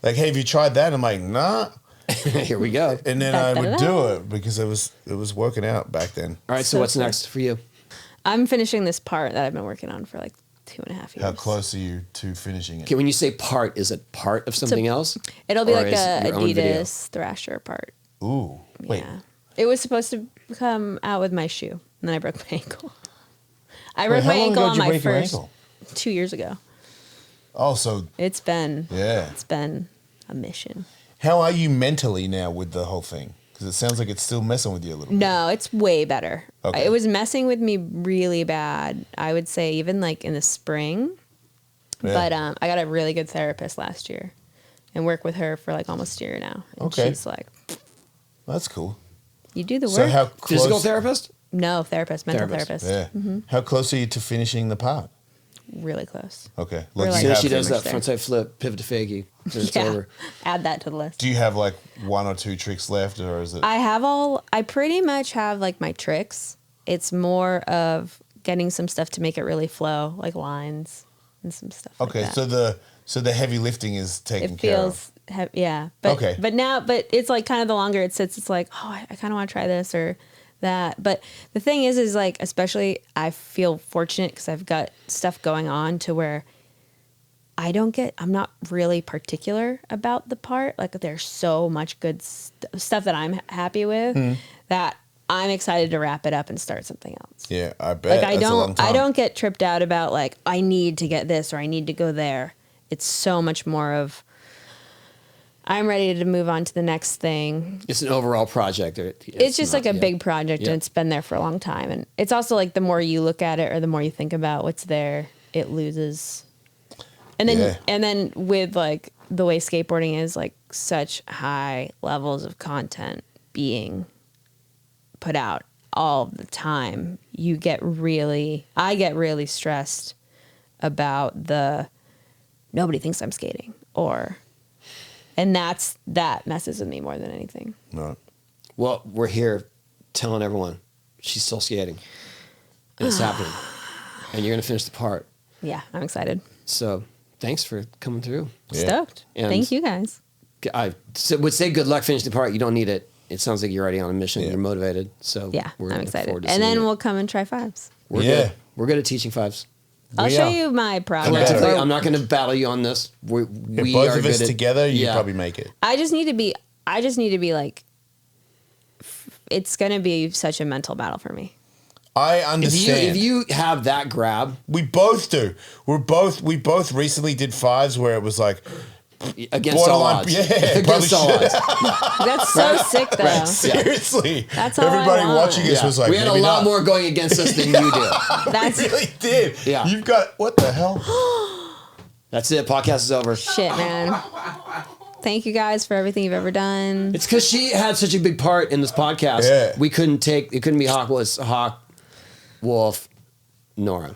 Like, "Hey, have you tried that?" And I'm like, "Nah." Here we go. And then I would do it because it was working out back then. All right, so So what's sick. next for you? I'm finishing this part that I've been working on for like 2.5 years. How close are you to finishing it? Okay, when you say part, is it part of something else? It'll be Or like is a your own video? Adidas Thrasher part. Ooh, wait. Yeah. It was supposed to come out with my shoe, and then I broke my ankle. I broke Wait, how my long ankle ago on did you my break your first ankle? 2 years ago. Oh, so It's been yeah. it's been a mission. How are you mentally now with the whole thing? Because it sounds like it's still messing with you a little bit. No, it's way better. Okay. It was messing with me really bad. I would say even like in the spring. Yeah. But I got a really good therapist last year, and work with her for like almost a year now. And Okay. she's like, That's cool. "You do the work." So how close? Physical therapist? No, therapist, mental Therapist. therapist. Yeah. How close are you to finishing the part? Really close. Okay. We're Like, like- do, So you she have, does that there. frontside flip, pivot to fakie. So it's Yeah. over. Add that to the list. do you have like 1 or 2 tricks left, or is it? I pretty much have like my tricks. It's more of getting some stuff to make it really flow, like lines and some stuff. Okay, like that. so the heavy lifting is taken It care of. feels yeah. But Okay. but it's like kind of the longer it sits, it's like, oh, I kind of want to try this or that. But the thing is like, especially I feel fortunate because I've got stuff going on to where I'm not really particular about the part. Like there's so much good stuff that I'm happy with Hmm. that I'm excited to wrap it up and start something else. Yeah, I bet. Like That's a long time. I don't get tripped out about like I need to get this or I need to go there. It's so much more of I'm ready to move on to the next thing. It's an overall project. It's just not- like a yeah. big project Yeah. and it's been there for a long time. And it's also like the more you look at it or the more you think about what's there, it loses. And then Yeah. and then with like the way skateboarding is like such high levels of content being put out all the time, I get really stressed about the nobody thinks I'm skating, and that messes with me more than anything. No. Well, we're here telling everyone she's still skating. And it's happening. And you're going to finish the part. Yeah, I'm excited. So thanks for coming through. Yeah. Stoked. And Thank you guys. I would say good luck finishing the part. You don't need it. It sounds like you're already on a mission. Yeah. You're motivated. So Yeah, we're I'm looking excited. forward to And then seeing it. we'll come and try fives. We're Yeah. good. We're good at teaching fives. I'll We show are. you my progress. Collectively, Yeah. I'm not going to battle you on this. We If both are of us good at- together, you Yeah. probably make it. I just need to be like, it's going to be such a mental battle for me. I If understand. you have that grab We both do. We both recently did fives where it was like against all borderline. odds, Yeah, against all probably odds. That's so sick, though. Right. Seriously. That's all I Everybody want. watching us Yeah. was like, we had a maybe lot not. more going against us than you do. That's We really did. Yeah. You've got what the hell? That's it. Podcast is over. shit, man. Thank you guys for everything you've ever done. It's because she had such a big part in this podcast. Yeah. We couldn't take it. Couldn't be Hawk Wolf, Nora.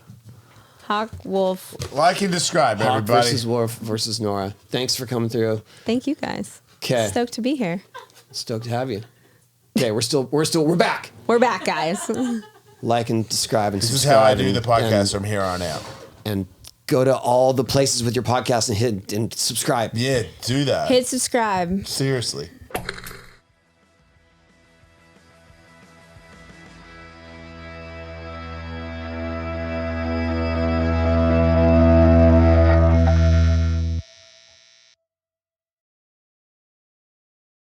Hawk, Wolf. Like and describe, Hawk everybody. versus Wolf versus Nora. Thanks for coming through. Thank you guys. 'Kay. Stoked to be here. Stoked to have you. Okay, we're back. We're back, guys. Like and describe and This is subscribe. how I do the and- podcast from here on out. And go to all the places with your podcast and hit and subscribe. Yeah, do that. Hit subscribe. Seriously.